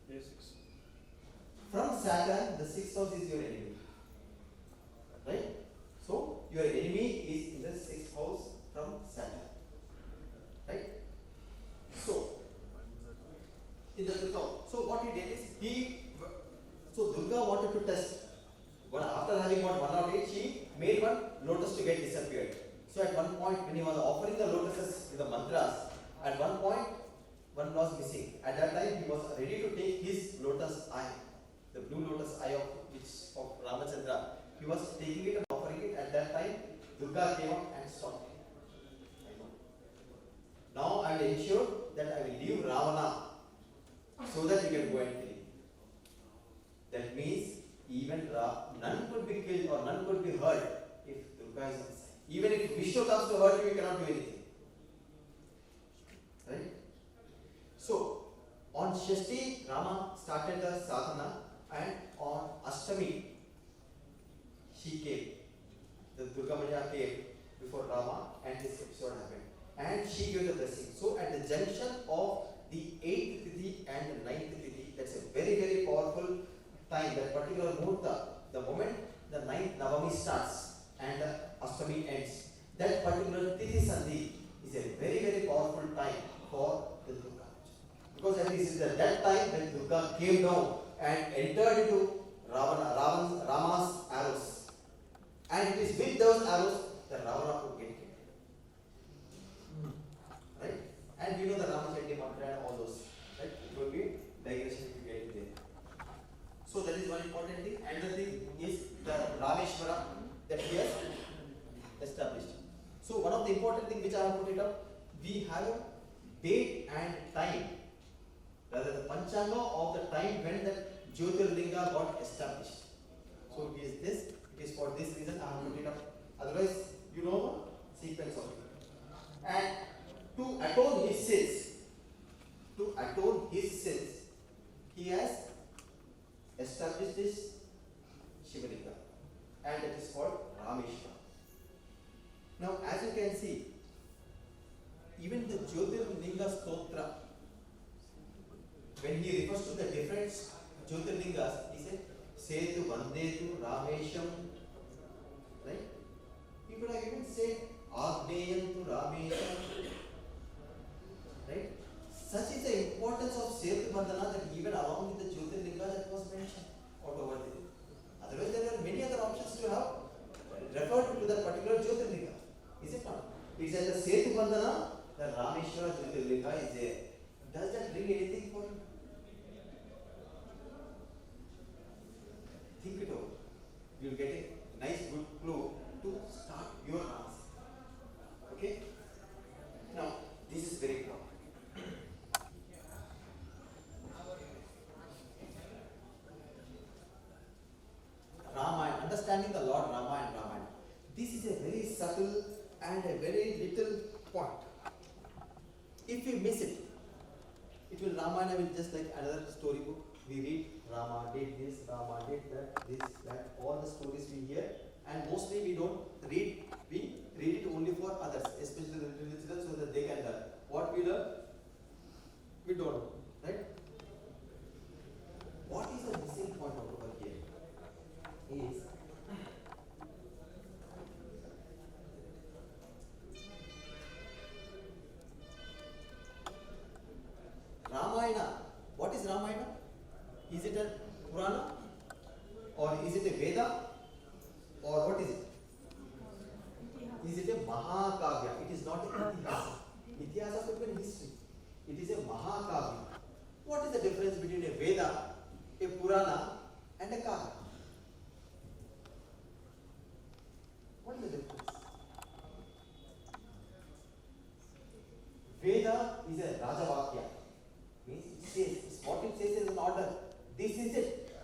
Yes.
From Saturn, the 6th house is your enemy. Right? So, your enemy is in the 6th house from Saturn. Right? So, in the 6th house. So, what he did is, so Durga wanted to test. But after having got 108, she made one lotus to get disappeared. So, at one point, when he was offering the lotuses with the mantras, at one point, one was missing. At that time, he was ready to take his lotus eye, the blue lotus eye of Ramachandra. He was taking it and offering it. At that time, Durga came up and stopped him. Now I will ensure sure that I will leave Ravana so that you can go and kill him. That means even none could be killed or none could be hurt if Durga is on side. Even if Vishnu comes to hurt you, you cannot do anything. Right? So, on Shashti, Rama started the sadhana, and on Ashtami, she came. The Durga Maya came before Rama, and this episode happened. And she gave the blessing. So, at the junction of the 8th Tithi and the 9th Tithi, that's a very, very powerful time, that particular Murta, the moment the 9th Navami starts and the Ashtami ends, that particular Tithi Sandhi is a very, very powerful time for the Durga. Because at least at that time when Durga came down and entered into Rama's arrows, and it is with those arrows that Ravana could get killed. Right? And we know the Rama Chandni mantra and all those. Right? It will be digression if you get it there. So that is one important thing. Another thing is the Rameshwara that he has established. So one of the important things which I have put it up, we have a date and time, rather the Panchanga of the time when the Jyotirlinga got established. So it is this, it is for this reason I have put it up. Otherwise, you know the sequence of it. And to atone his sins, he has established this Shivalinga, and it is called Rameshwara. Now, as you can see, even the Jyotirlinga Stotra, when he refers to the different Jyotirlingas, he said, Setu, Vandetu, Ramesham, right? He could have even said, Agneyantu, Ramesham, right? Such is the importance of Setu Bandhana that even along with the Jyotirlinga that was mentioned out over there. Otherwise, there are many other options to have referred to that particular Jyotirlinga. Is it not? It is at the Setu Bandhana, the Rameshwara Jyotirlinga is there. Does that bring anything for you? Think it over. You will get a nice good clue to start your answer. Okay? Now, this is very important. Rama, understanding the Lord Rama and Ramayana. This is a very subtle and a very little point. If we miss it, it will Ramayana will just like another storybook. We read Rama did this, Rama did that, this, that, all the stories we hear, and mostly we don't read, we read it only for others, especially the little children, so that they can learn. What we learn, we don't know, right? What is the missing point over here is Ramayana. What is Ramayana? Is it a Purana? Or is it a Veda? Or what is it? Is it a Mahakavya? It is not a Itihasa. Itihasa could be history. It is a Mahakavya. What is the difference between a Veda, a Purana, and a Kavya? What is the difference? Veda is a Rajavakya. Means it says, what it says is an order. This is it.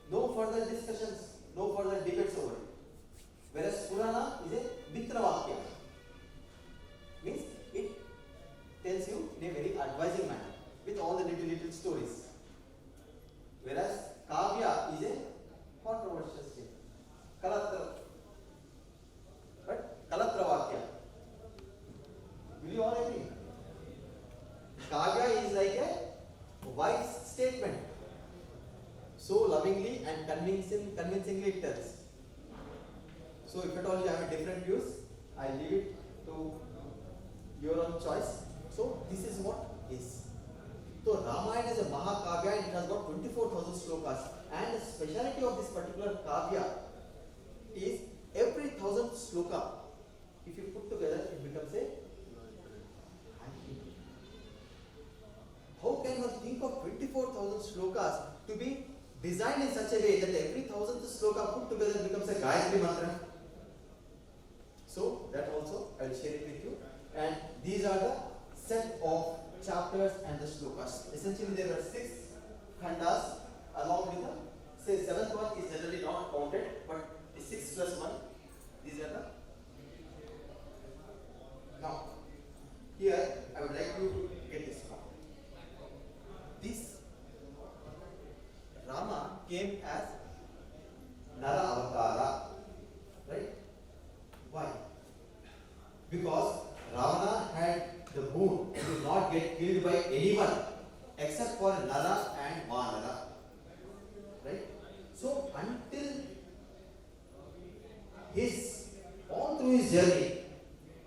No further discussions, no further debates over it. Whereas Purana is a Mitravakya. Means it tells you in a very advising manner with all the little stories. Whereas Kavya is a controversial statement. Kalatra. Right? Kalatravakya. Will you all agree? Kavya is like a wise statement. So lovingly and convincingly it tells. So if at all you have a different views, I leave it to your own choice. So this is what is. So Ramayana is a Mahakavya and it has got 24,000 slokas. And the speciality of this particular Kavya is every 1,000 sloka, if you put together, it becomes a how can one think of 24,000 slokas to be designed in such a way that every 1,000th sloka put together becomes a Gayatri mantra? So that also I will share it with you. And these are the set of chapters and the shlokas. Essentially, there are 6 khandas along with the, say, 7th one is generally not counted, but the 6 plus 1, these are the. Now, here I would like you to get this one. This Rama came as Nara Avatara, right? Why? Because Ravana had the boon to not get killed by anyone except for Nara and Vanara, right? So until all through his journey,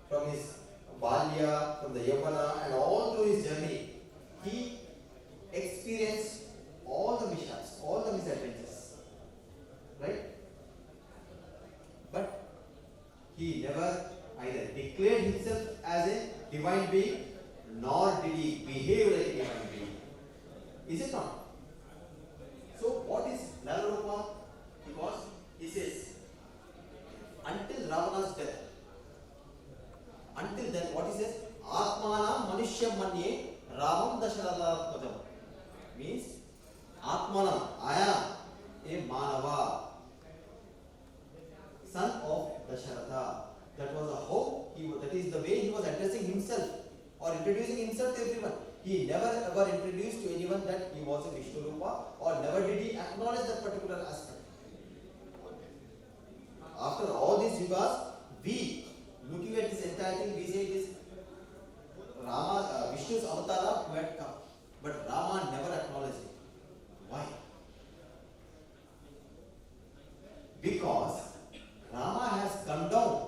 from his Balya, from the Yavana, and all through his journey, he experienced all the mishaps, all the misadventures, right? But he never either declared himself as a divine being, nor did he behave like a divine being. Is it not? So what is Nararupa? Because he says, until Ravana's death, until then, what he says? Atmana Manushya Manye Ramam Dasharathatmadam. Means, Atmana, I am a Manava, son of Dasharatha. That was that is the way he was addressing himself or introducing himself to everyone. He never ever introduced to anyone that he was a Vishnu Rupa, or never did he acknowledge that particular aspect. After all these yugas, we, looking at this entire thing, we say it is Rama, Vishnu's avatara who had come. But Rama never acknowledged it. Why? Because Rama has come down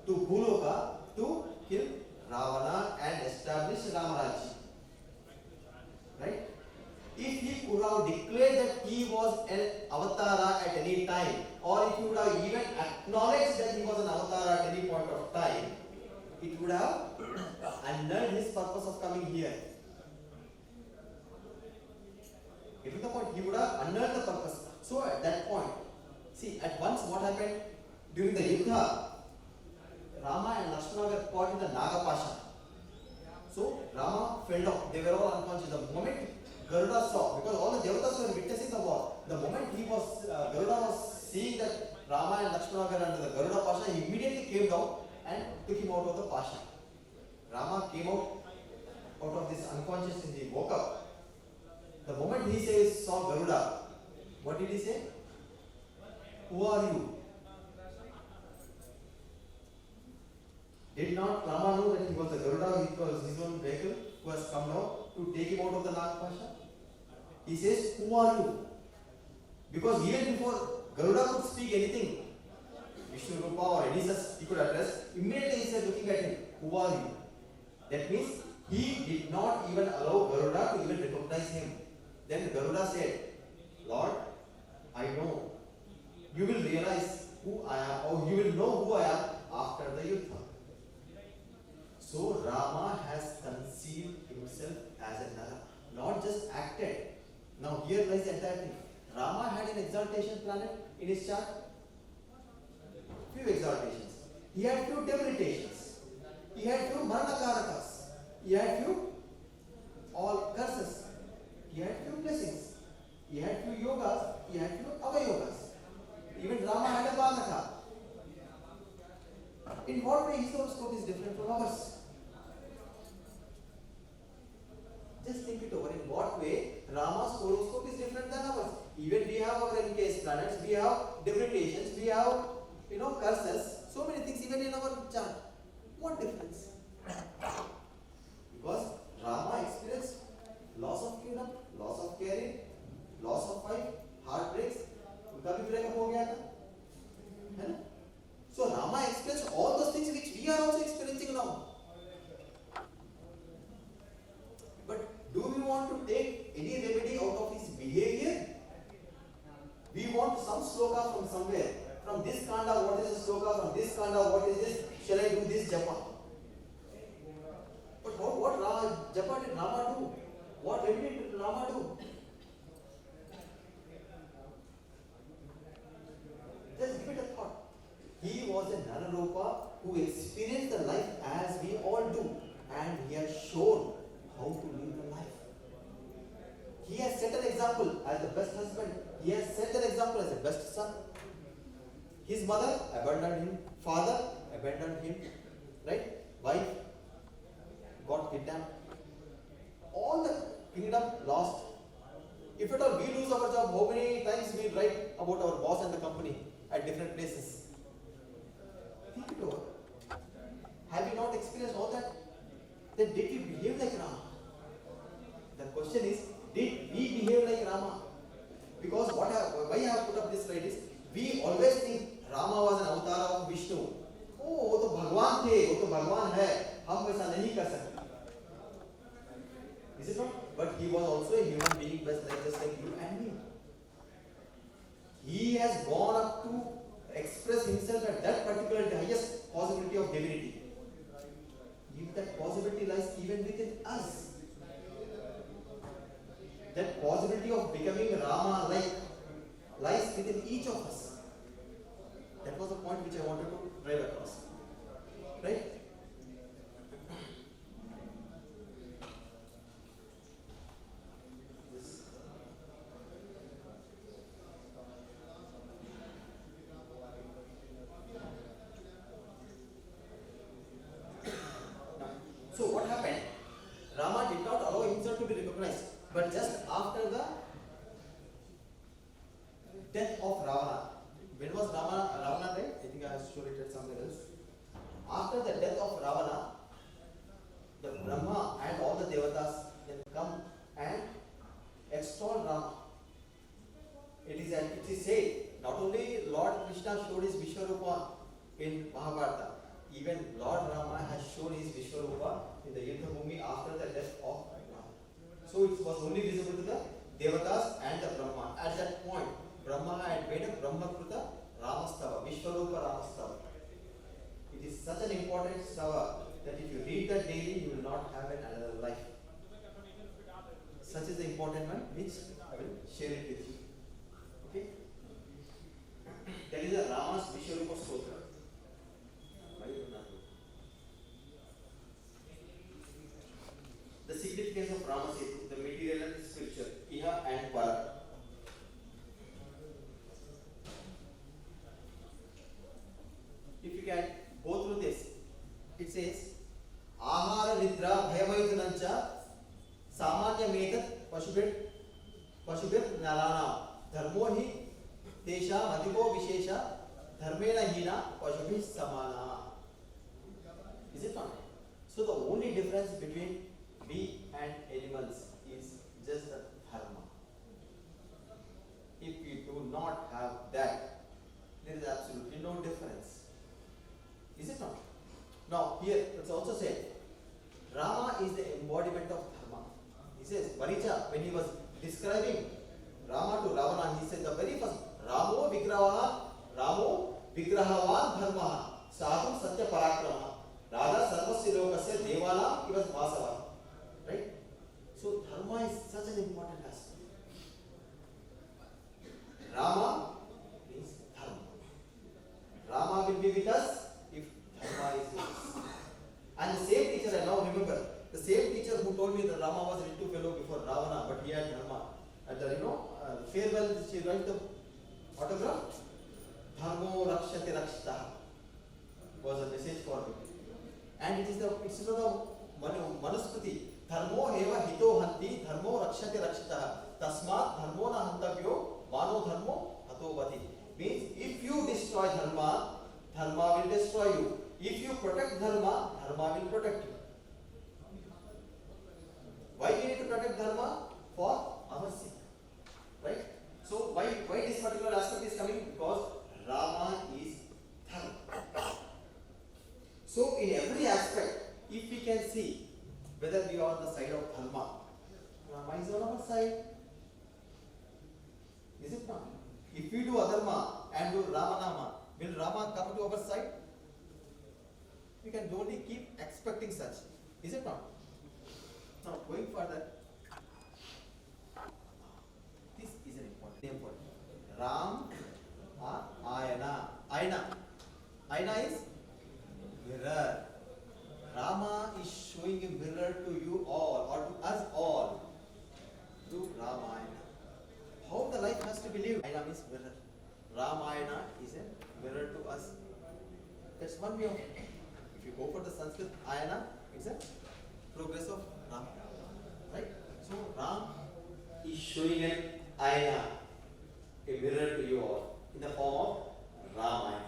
to Bhuloka to kill Ravana and establish Ramarajya. Right? If he could have declared that he was an avatara at any time, or if he would have even acknowledged that he was an avatara at any point of time, it would have annulled his purpose of coming here. Getting the point? He would have annulled the purpose. So at that point, see, at once what happened during the Yuddha, Rama and Lakshmana were caught in the Nagapasha. So Rama fell down. They were all unconscious. The moment Garuda saw, because all the devatas were witnessing the war, the moment Garuda was seeing that Rama and Lakshmana were under the Garuda Pasha, he immediately came down and took him out of the Pasha. Rama came out of this unconsciousness. He woke up. The moment he saw Garuda, what did he say? Who are you? Did not Rama know that he was the Garuda, because his own vehicle who has come down to take him out of the Nagapasha? He says, who are you? Because even before Garuda could speak anything, Vishnu Rupa or any such he could address, immediately he said, looking at him, who are you? That means he did not even allow Garuda to even recognize him. Then Garuda said, Lord, I know. You will realize who I am, or you will know who I am after the Yuddha. So Rama has conceived himself as a Nara, not just acted. Now here lies the entire thing. Rama had an exaltation planet in his chart. Few exaltations. He had few debilitations. He had few maranakarakas. He had few all curses. He had few blessings. He had few yogas. He had few avayogas. Even Rama had a Balaka. In what way his horoscope is different from ours? Just think it over. In what way Rama's horoscope is different than ours? Even we have our encased planets, we have debilitations, we have curses, so many things even in our chart. What difference? Because Rama experienced loss of kingdom, loss of caring, loss of wife, heartbreaks. उनका भी breakup हो गया था, है ना? So Rama experienced all those things which we are also experiencing now. But do we want to take any remedy out of his behavior? We want some sloka from somewhere. From this kanda, what is the sloka? From this kanda, what is this? Shall I do this japa? But what japa did Rama do? What remedy did Rama do? Just give it a thought. He was a Nararupa who experienced the life as we all do. His mother abandoned him, father abandoned him, right? Wife got kidnapped. All the kingdom lost. If at all we lose our job, how many times we write about our boss and the company at different places? Think it over. Have you not experienced all that? Then did you behave like Rama? The question is, did we behave like Rama? Because why I have put up this slide is, we always think Rama was an avatar of Vishnu. Oh, वो तो भगवान थे, वो तो भगवान है, हम वैसा नहीं कर सकते. Is it not? But he was also a human being, just like you and me. He has gone up to express himself at that particular highest possibility of divinity. If that possibility lies even within us, that possibility of becoming Rama-like lies within each of us. That was the point which I wanted to drive across. Right? So what happened? Rama did not allow himself to be recognized, but just after the death of Ravana. When was Ravana died? I think I have shown it at somewhere else. After the death of Ravana, the Brahma and all the devatas then come and extol Rama. It is said, not only Lord Krishna showed his Vishwarupa in Mahabharata, even Lord Rama has shown his Vishwarupa in the Yuddha Bhumi after the death of Rama. So it was only visible to the devatas and the Brahma. At that point, Brahma had made a Brahmakruta Ramastava, Vishwarupa Ramastava. It is such an important stava that if you read that daily, you will not have another life. Such is the important one which I will share it with you. Okay? That is a Rama's Vishwarupa Stotra. The significance of Rama Setu, the material and the spiritual, Iha and Para. If you can go through this, it says, Ahara Nidra Bhayavayudanancha Samanya Metat Pashubir Narana Dharmo hi Desha Madhipo Vishesha Dharmena Hina Pashubhi Samana. Is it not? So the only difference between we and animals is just the dharma. If we do not have that, there is absolutely no difference. Is it not? Now here it's also said, Rama is the embodiment of dharma. He says, Maricha, when he was describing Rama to Ravana, he said the very first, Ramo Vigrahavan Dharma, Sadhu Satya Parakrama, Radha Sarvasya Lokasya Devala, he was Vasava. Right? So dharma is such an important aspect. Rama means dharma. Rama will be with us if dharma is with us. And the same teacher, I now remember, the same teacher who told me that Rama was a little fellow before Ravana, but he had dharma. At the farewell, she wrote the autograph. Dharmo Rakshate Rakshita was a message for me. And it is the Manusmriti. Dharmo eva hito hanti, dharmo rakshate rakshitaha. Tasmat dharmo na hantavyo, mano dharmo hatovati. Means if you destroy dharma, dharma will destroy you. If you protect dharma, dharma will protect you. Why we need to protect dharma? For our sake. Right? So why this particular aspect is coming? Because Rama is dharma. So in every aspect, if we can see whether we are on the side of dharma, Rama is on our side. Is it not? If we do adharma and do Ramanama, will Rama come to our side? We can only keep expecting such. Is it not? Now going further, this is an important name for it. Ram or Ayana. Ayana is mirror. Rama is showing a mirror to you all or to us all through Ramayana. How the life has to be lived. Ayana means mirror. Ramayana is a mirror to us. That's one way of it. If you go for the Sanskrit ayana, it's a progress of Rama. Right? So Ram is showing an ayana, a mirror to you all, in the form of Ramayana.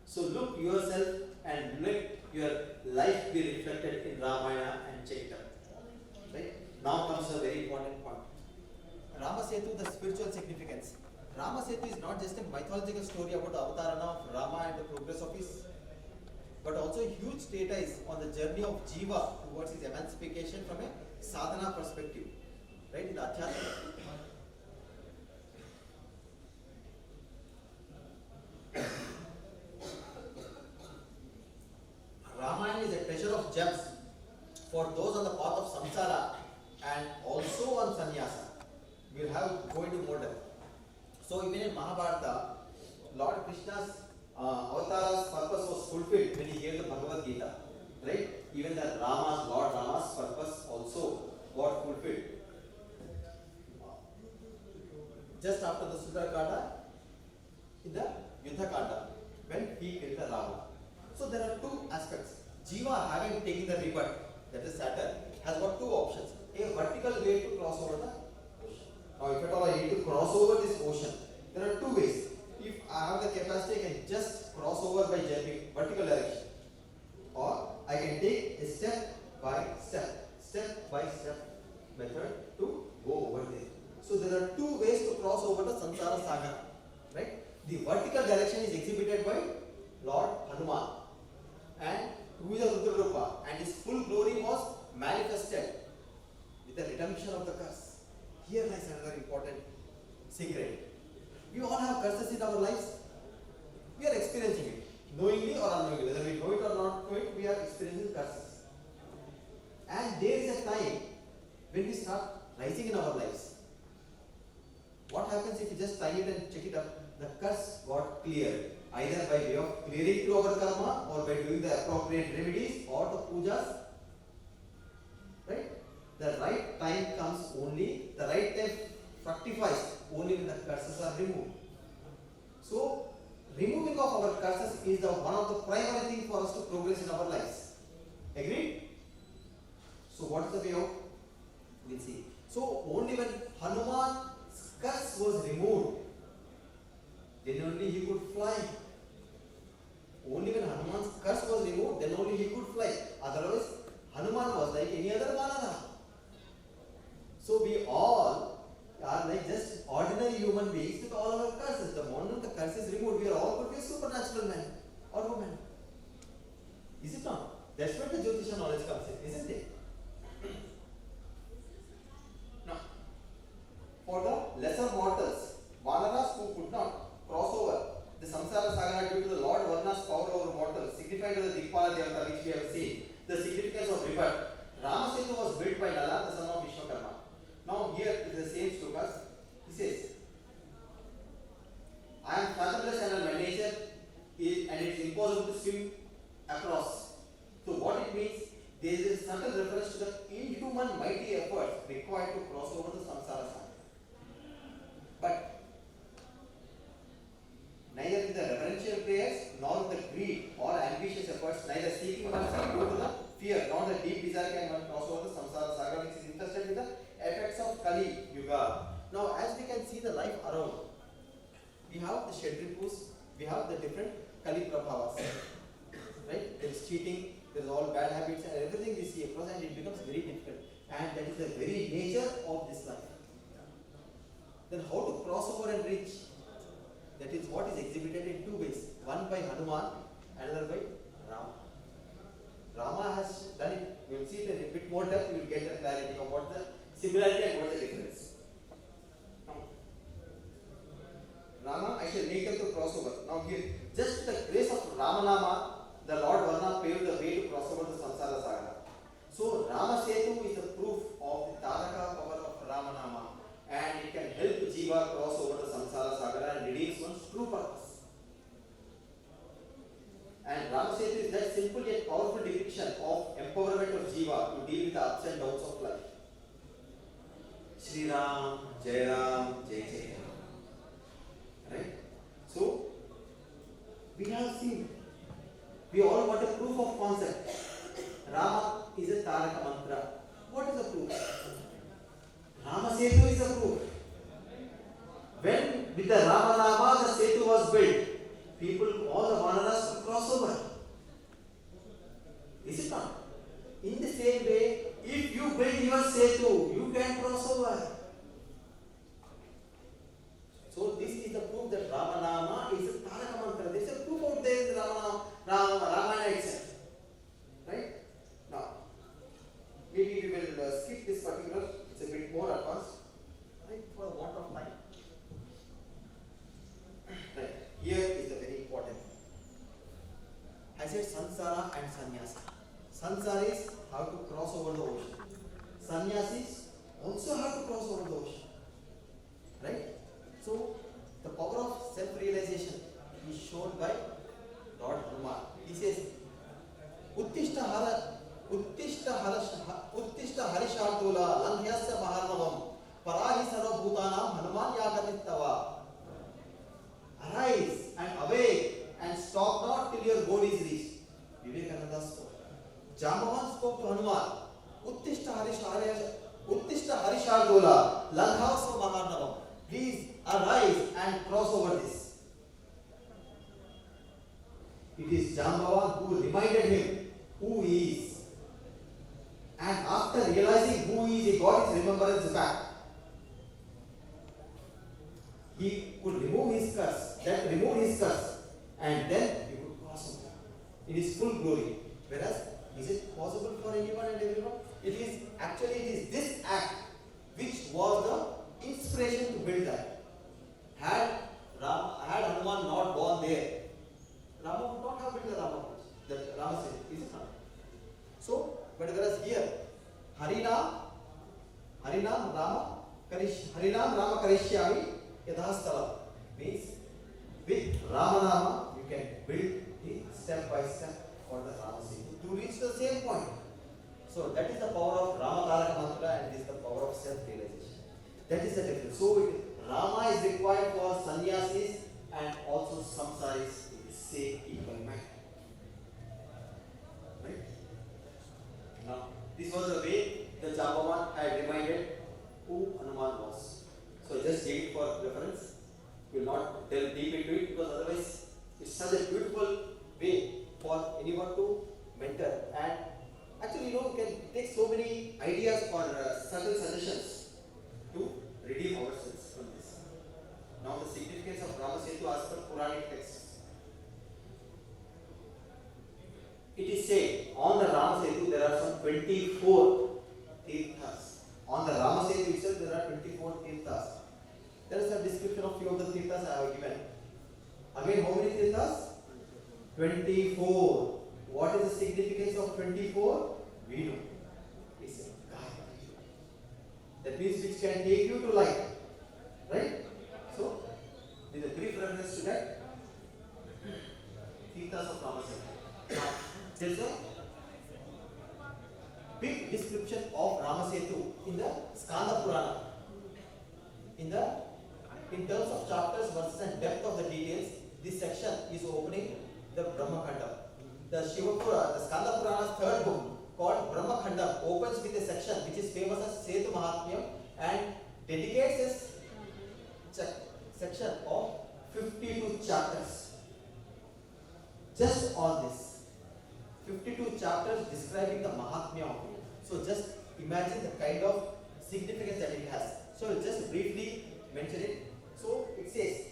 So look yourself and let your life be reflected in Ramayana and check it out. Right? Now comes a very important point. Rama Setu, the spiritual significance. Rama Setu is not just a mythological story about the avatarana of Rama and the progress of his, but also a huge treatise on the journey of Jiva towards his emancipation from a sadhana perspective. Right? In the Adhyatma. Ramayana is a treasure of gems for those on the path of samsara and also on sannyasa. We'll have go into more depth. So even in Mahabharata, Lord Krishna's avatar's purpose was fulfilled when he gave the Bhagavad Gita. Right? Even the Lord Rama's purpose also got fulfilled. Just after the Sundara in the Yuddha Kanda, when he killed the Rama. So there are two aspects. Jiva, having taken the rebirth, that is Saturn, has got two options. A vertical way to cross over the ocean. Now if at all I need to cross over this ocean, there are two ways. If I have the capacity, I can just cross over by jumping vertical direction. Or I can take a step by step method to go over there. So there are two ways to cross over the Samsara Sagar. Right? The vertical direction is exhibited by Lord Hanuman, and who is a Rudrarupa, and his full glory was manifested with the redemption of the curse. Here lies another important secret. We all have curses in our lives. We are experiencing it, knowingly or unknowingly. Whether we know it or not know it, we are experiencing curses. And there is a time when we start rising in our lives. What happens if you just time it and check it up? The curse got cleared, either by way of clearing through our karma or by doing the appropriate remedies or the pujas. Right? The right time comes only, the right time fructifies only when the curses are removed. So, removing of our curses is one of the primary things for us to progress in our lives. Agreed? So, what is the way out? We'll see. So, only when Hanuman's curse was removed, then only he could fly. Only when Hanuman's curse was removed, then only he could fly. Otherwise, Hanuman was like any other Vanara. So we all are like just ordinary human beings with all our curses. The moment the curse is removed, we are all could be a supernatural man or woman. Is it not? That's where the Jyotisha knowledge comes in, isn't it? Now, for the lesser mortals, Vanaras who could not cross over the Samsara Saga due to the Lord Varna's power over mortals, signified by the Dikpala Devata which we have seen, the significance of rebirth. Rama Setu was built by Nala, the son of Vishwakarma. Now here is the same slokas. He says, I am fathomless and by nature, and it is impossible to swim across. So what it means, there is a subtle reference to the inhuman mighty efforts required to cross over the Samsara Saga. But neither in the reverential prayers, nor the greed or ambitious efforts, neither seeking mercy due to the fear, nor the deep desire can one cross over the Samsara Saga, which is interested in the effects of Kali Yuga. Now, as we can see the life around, we have the Shedripus, we have the different Kali Prabhavas. Right? There is cheating, there is all bad habits and everything we see across, and it becomes very difficult. And that is the very nature of this life. Then how to cross over and reach? That is what is exhibited in two ways. One by Hanuman, another by Rama. Rama has done it. You will see it in a bit more depth, you will get the clarity of what the similarity and what the difference. Now, Rama, I shall make them to cross over. Now here, just the grace of Ramanama, the Lord Varna paved the way to cross over the Samsara Saga. So Rama Setu is the proof of the Taraka power of Ramanama, and it can help Jiva cross over the Samsara Saga and redeem one's true purpose. And Rama Setu is that simple yet powerful depiction of empowerment of Jiva to deal with the ups and downs of life. Shri Ram, Jai Ram, Jai Jai Ram. Right? So, We have seen. We all want a proof of concept. Rama is a Taraka mantra. What is the proof? Rama Setu is the proof. When with the Rama Nama the Setu was built, people, all the Vanaras could cross over. Is it not? In the same way, if you build your Setu, you can cross over. So this is the proof that Rama Nama is a Taraka mantra. There is a proof out there in the Ramayana itself. Right? Now, maybe we will skip this particular, it's a bit more advanced. Right? For the want of time. Right. Here is the very important. I said Sansara and Sannyasa. Sansaris have to cross over the ocean. Sannyasis also have to cross over the ocean. Right? So, the power of self-realization is shown by Lord Rāma. He says, Uttishta harishartula lanhyasya maharnavam parahi sarva bhutanam hanuman yagatittava. Arise and awake and stop not till your goal is reached. Vivekananda spoke. Jambavan spoke to Hanuman. Uttishta harishartula lanhyasya maharnavam. Please arise and cross over this. It is Jambavan who reminded him who he is. And after realizing who he is, he got his remembrance back. He could remove his curse, and then he could cross over in his full glory. Whereas, is it possible for anyone and everyone? It is this act which was the inspiration to build that. Had Hanuman not gone there, Rama would not have built the Rama Setu, is it not? So, but whereas here, Harinam Rama Karishyami Yadhastalam means with Rama Nama you can build it step by step for the Rama Setu to reach the same point. So that is the power of Rama Taraka Mantra and it is the power of self-realization. That is the difference. So Rama is required for sannyasis and also samsaris in the same equal manner. Right? Now, this was the way the Jambavan had reminded who Hanuman was. So just take it for reference. We will not delve deep into it because otherwise it's such a beautiful way for anyone to mentor. And actually, you can take so many ideas or subtle suggestions to redeem ourselves from this. Now the significance of Rama Setu as per Puranic texts. It is said on the Rama Setu there are some 24 tirthas. On the Rama Setu itself there are 24 tirthas. There is a description of few of the tirthas I have given. Again, how many tirthas? 24. What is the significance of 24? We know. It's a guide. That means which can take you to light. Right? So, with a brief reference to that, tirthas of Rama Setu. Now, there is a big description of Rama Setu in the Skanda Purana. In terms of chapters, verses and depth of the details, this section is opening the Brahma Khanda. The Skanda Purana's third book called Brahma Khanda opens with a section which is famous as Setu Mahatmyam and dedicates a section of 52 chapters just on this. 52 chapters describing the Mahatmya of it. So just imagine the kind of significance that it has. So I'll just briefly mention it. So it says,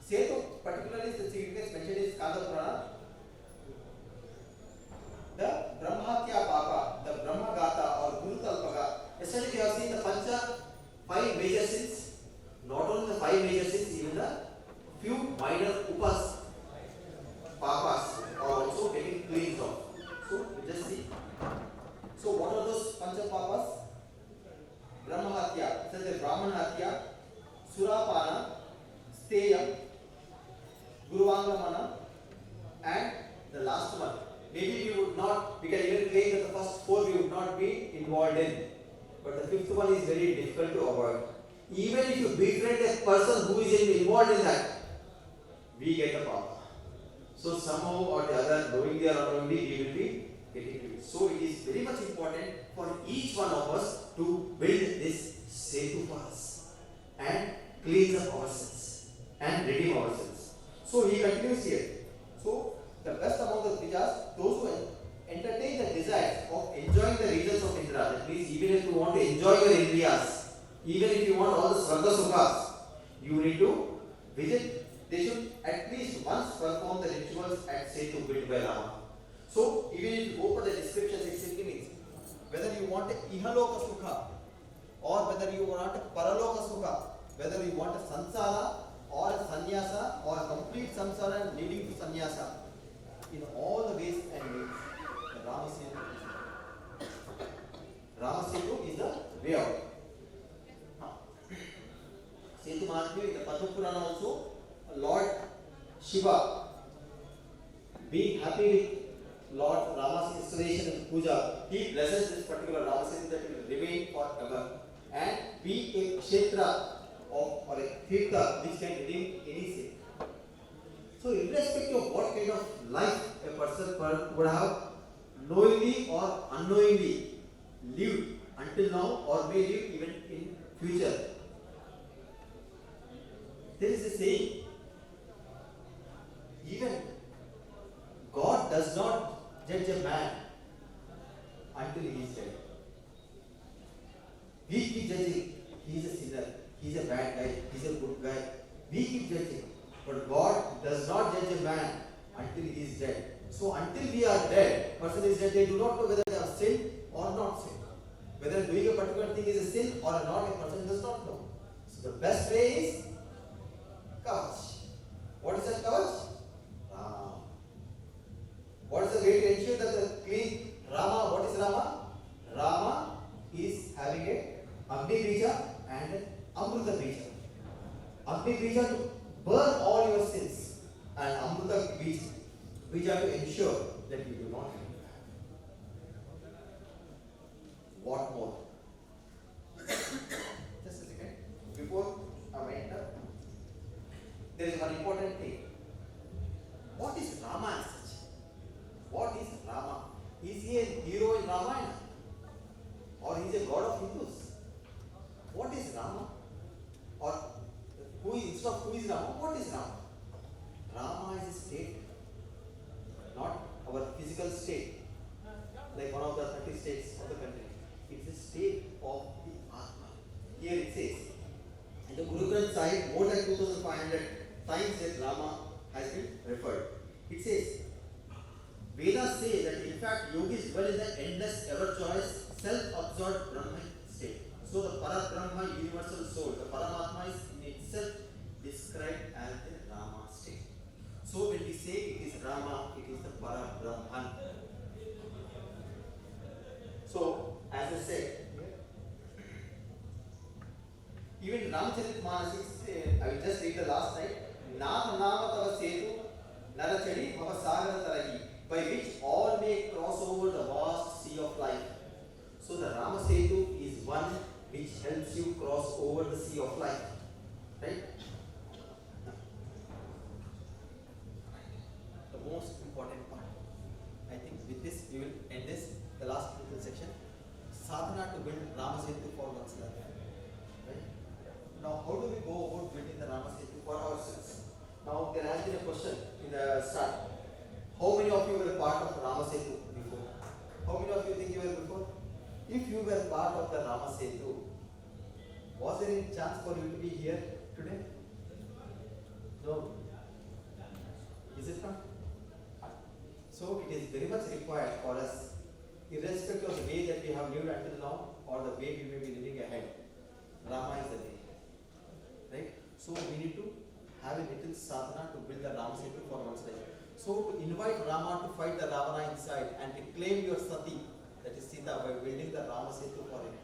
Setu, particularly the significance mentioned in Skanda Purana, the Brahmatya Papa, the Brahma Gata or Guru Talpaga. Yesterday we have seen the five major sins, not only the five major sins, even the few minor upas, papas are also getting cleansed off. So we just see. So what are those pancha papas? Brahmahatya, such as Brahmanhatya, Surapana, Steyam, Guruvangamana, and the last one. Maybe we can even claim that the first four we would not be involved in. But the fifth one is very difficult to avoid. Even if you befriend a person who is involved in that, we get the power. So somehow or the other, knowingly or unknowingly, we will be getting it. So it is very much important for each one of us to build this Setu for us and cleanse up ourselves and redeem ourselves. So he continues here. So the best among the Dvijas, those who entertain the desire of enjoying the regions of Indra. That means even if you want to enjoy your Indriyas, even if you want all the Swarga Sukhas, you need to visit. They should at least once perform the rituals at Setu built by Rāma. So even if you go for the descriptions, it simply means whether you want a Ihaloka Sukha or whether you want a Paraloka Sukha, whether you want a Sansara or a Sannyasa or a complete Samsara leading to Sannyasa, in all the ways and means, Rāma Setu is the way out. Setu Mahatmya in the Padma Purana also, Lord Shiva, being happy with Lord Rama's installation and puja, he blesses this particular Rama Setu that will remain forever and be a kshetra or a tirtha which can redeem any sin. So, irrespective of what kind of life a person would have knowingly or unknowingly lived until now or may live even in future, there is a saying, even God does not judge a man until he is dead. We keep judging, he is a sinner, he is a bad guy, he is a good guy. We keep judging. But God does not judge a man until he is dead. So until we are dead, person is dead, they do not know whether they have sinned or not sinned. Whether doing a particular thing is a sin or not, a person does not know. So the best way is Kavach. What is that Kavach? Rāma. What is the way to ensure that the clean Rāma? What is Rāma? Rāma is having a Agni Bija and an Amruta Bija. Agni Bija to burn all your sins and Amruta Bija to ensure that you do not do that. What more? Just a second. Before I went up, there is one important thing. What is Rāma as such? What is Rāma? Is he a hero in Ramayana? Or he is a god of Hindus? What is Rāma? Or instead of who is Rāma, what is Rāma? Rāma is a state, not our physical state, like one of the 30 states of the country. It is a state of the Atma. Here it says, in the Guru Granth Sahib, more than 2500 times that Rāma has been referred. It says, Vedas say that in fact yogis dwell in the endless, ever-joyous, self-absorbed Brahman state. So the Parabrahma, universal soul, the Paramatma is in itself described as the Rāma state. So when we say it is Rāma, it is the Parabrahman. So as I said, even Ramcharitmanas, I will just read the last slide. Nama nama tava setu narachadi bhava sagara tarahi, by which all may cross over the vast sea of life. So the Rama Setu is one which helps you cross over the sea of life. Right? The most important part. I think with this we will end this, the last little section. Sadhana to build Rama Setu for one's life. Right? Now how do we go about building the Rama Setu for ourselves? Now there has been a question in the start. How many of you were part of Rama Setu before? How many of you think you were before? If you were part of the Rama Setu, was there any chance for you to be here today? No. Is it not? So it is very much required for us, irrespective of the way that we have lived until now or the way we may be living ahead. Rama is the way. Right? So we need to have a little sadhana to build the Rama Setu for one's life. So to invite Rama to fight the Ravana inside and to claim your sati, that is Sita, by building the Rama Setu for him.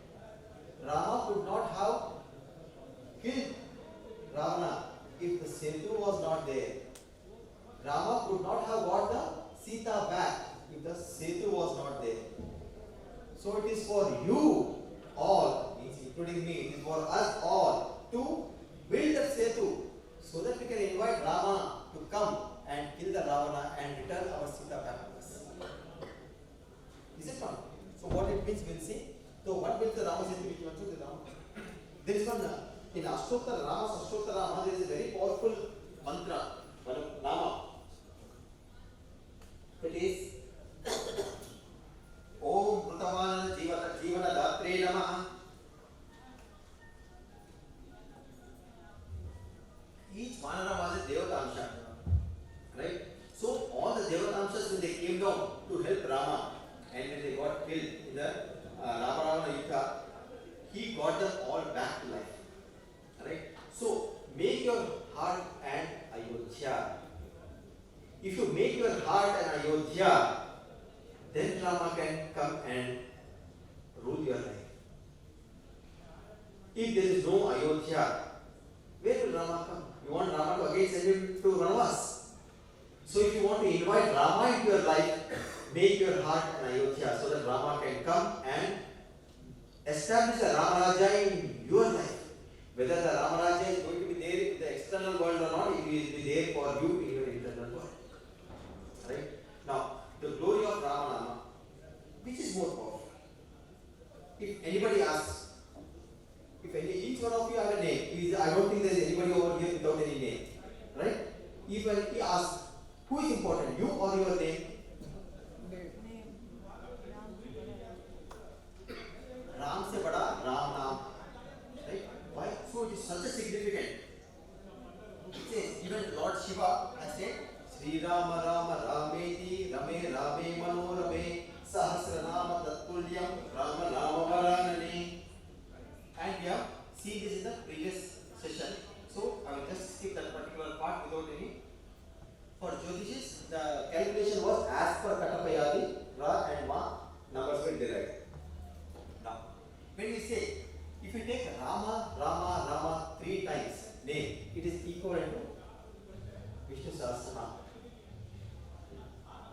Rama could not have killed Ravana if the Setu was not there. Rama could not have got the Sita back if the Setu was not there. So it is for you all, means including me, it is for us all to build that Setu so that we can invite Rama to come and kill the Ravana and return our Sita back to us. Is it not? So what it means we'll see. So what means the Rama Setu which went to the Rama? There is one in Ashtottara, Rama's Ashtottara, there is a very powerful mantra, one Rama. It is Om Prutavana Jivana Datre Namaha. Each Vanara was a Devatamsha. Right? So all the Devatamshas when they came down to help Rama and when they got killed in the Rama Yuddha, he got them all back to life. Right? So make your heart and Ayodhya. If you make your heart an Ayodhya, then Rama can come and rule your life. If there is no Ayodhya, where will Rama come? You want Rama to again send him to Ranvas. So if you want to invite Rama into your life, make your heart an Ayodhya so that Rama can come and establish a Rama Raja in your life. Whether the Rama Raja is going to be there in the external world or not, it will be there for you in your internal world. Right? Now, the glory of Rama Nama, which is more powerful? If anybody asks, each one of you have a name, I don't think there is anybody over here without any name. Right? If he asks, who is important, you or your name? Ram se bada Ram Naam. Right? Why? So it is such a significant. It says, even Lord Shiva has said, Sri Rama Rama Rameti Rame Rame Manorame Sahasranama Tattulyam Rama Rama Varanani. And we have seen this in the previous session. So I will just skip that particular part without any. For Jyotishis, the calculation was as per Katapayadi, Ra and Ma, numbers were derived. Now, when we say, if you take Rama, Rama, Rama 3 times, name, it is equivalent to Vishnu Sahasranama.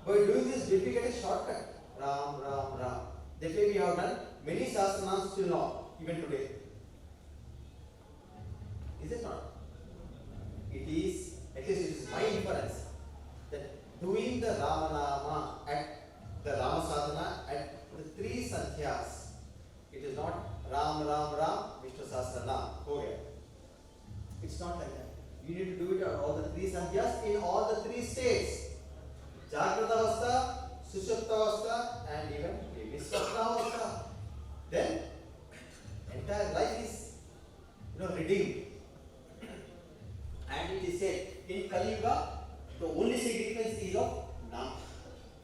By doing this, did we get a shortcut? Ram, Ram, Ram. That way we have done many Sahasranams till now, even today. Is it not? It is, at least it is my inference, that doing the Ramanama at the Rama Sadhana at the 3 Santhyas, it is not Ram, Ram, Ram, Vishnu Sahasranam. Okay. It's not like that. You need to do it at all the 3 Santhyas in all the 3 states. Jagrata Avastha, Sushupta Avastha, and even Visvapna Avastha. Then, entire life is, redeemed. And it is said, in Kali Yuga, the only significance is of Nama.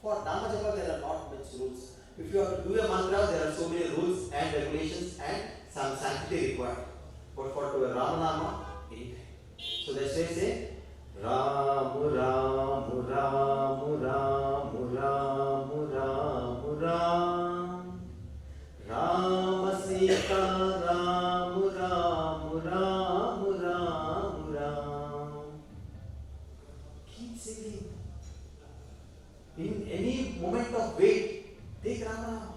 For Nama Japa, there are not much rules. If you have to do a mantra, there are so many rules and regulations and some sanctity required. But for to a Rama Nama, anytime. So that's why I say, Ramu Ramu Ramu Ramu Ramu Ramu Ram Rama Sita Ramu Ramu Ramu Ramu Ram. Keep singing. In any moment of wait, take Rama Nama.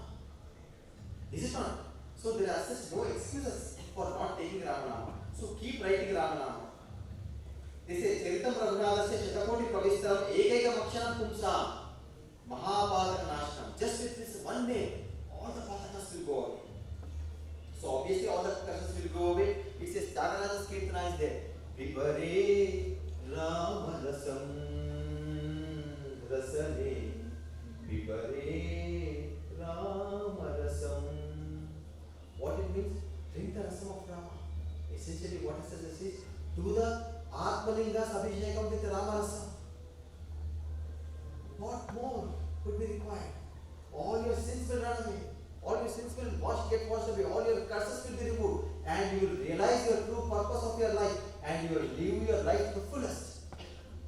Is it not? So there are such no excuses for not taking Rama Nama. So keep writing Rama Nama. They say, Charitam Raghunatha Shatakoti Pravishtaram Ekaika Makshanam Pumsam Mahabhadaka Nashanam. Just with this one name, all the Padakas will go away. So obviously all the curses will go away. It says, Taganatha's Kirtana is there. Vipare Rama Rasam Rasane Vipare Rama Rasam. What it means? Drink the rasam of Rama. Essentially what it says is, do the Atmalingas Abhishekam with Rama Rasam. What more could be required? All your sins will run away. All your sins will get washed away. All your curses will be removed. And you will realize your true purpose of your life. And you will live your life to the fullest.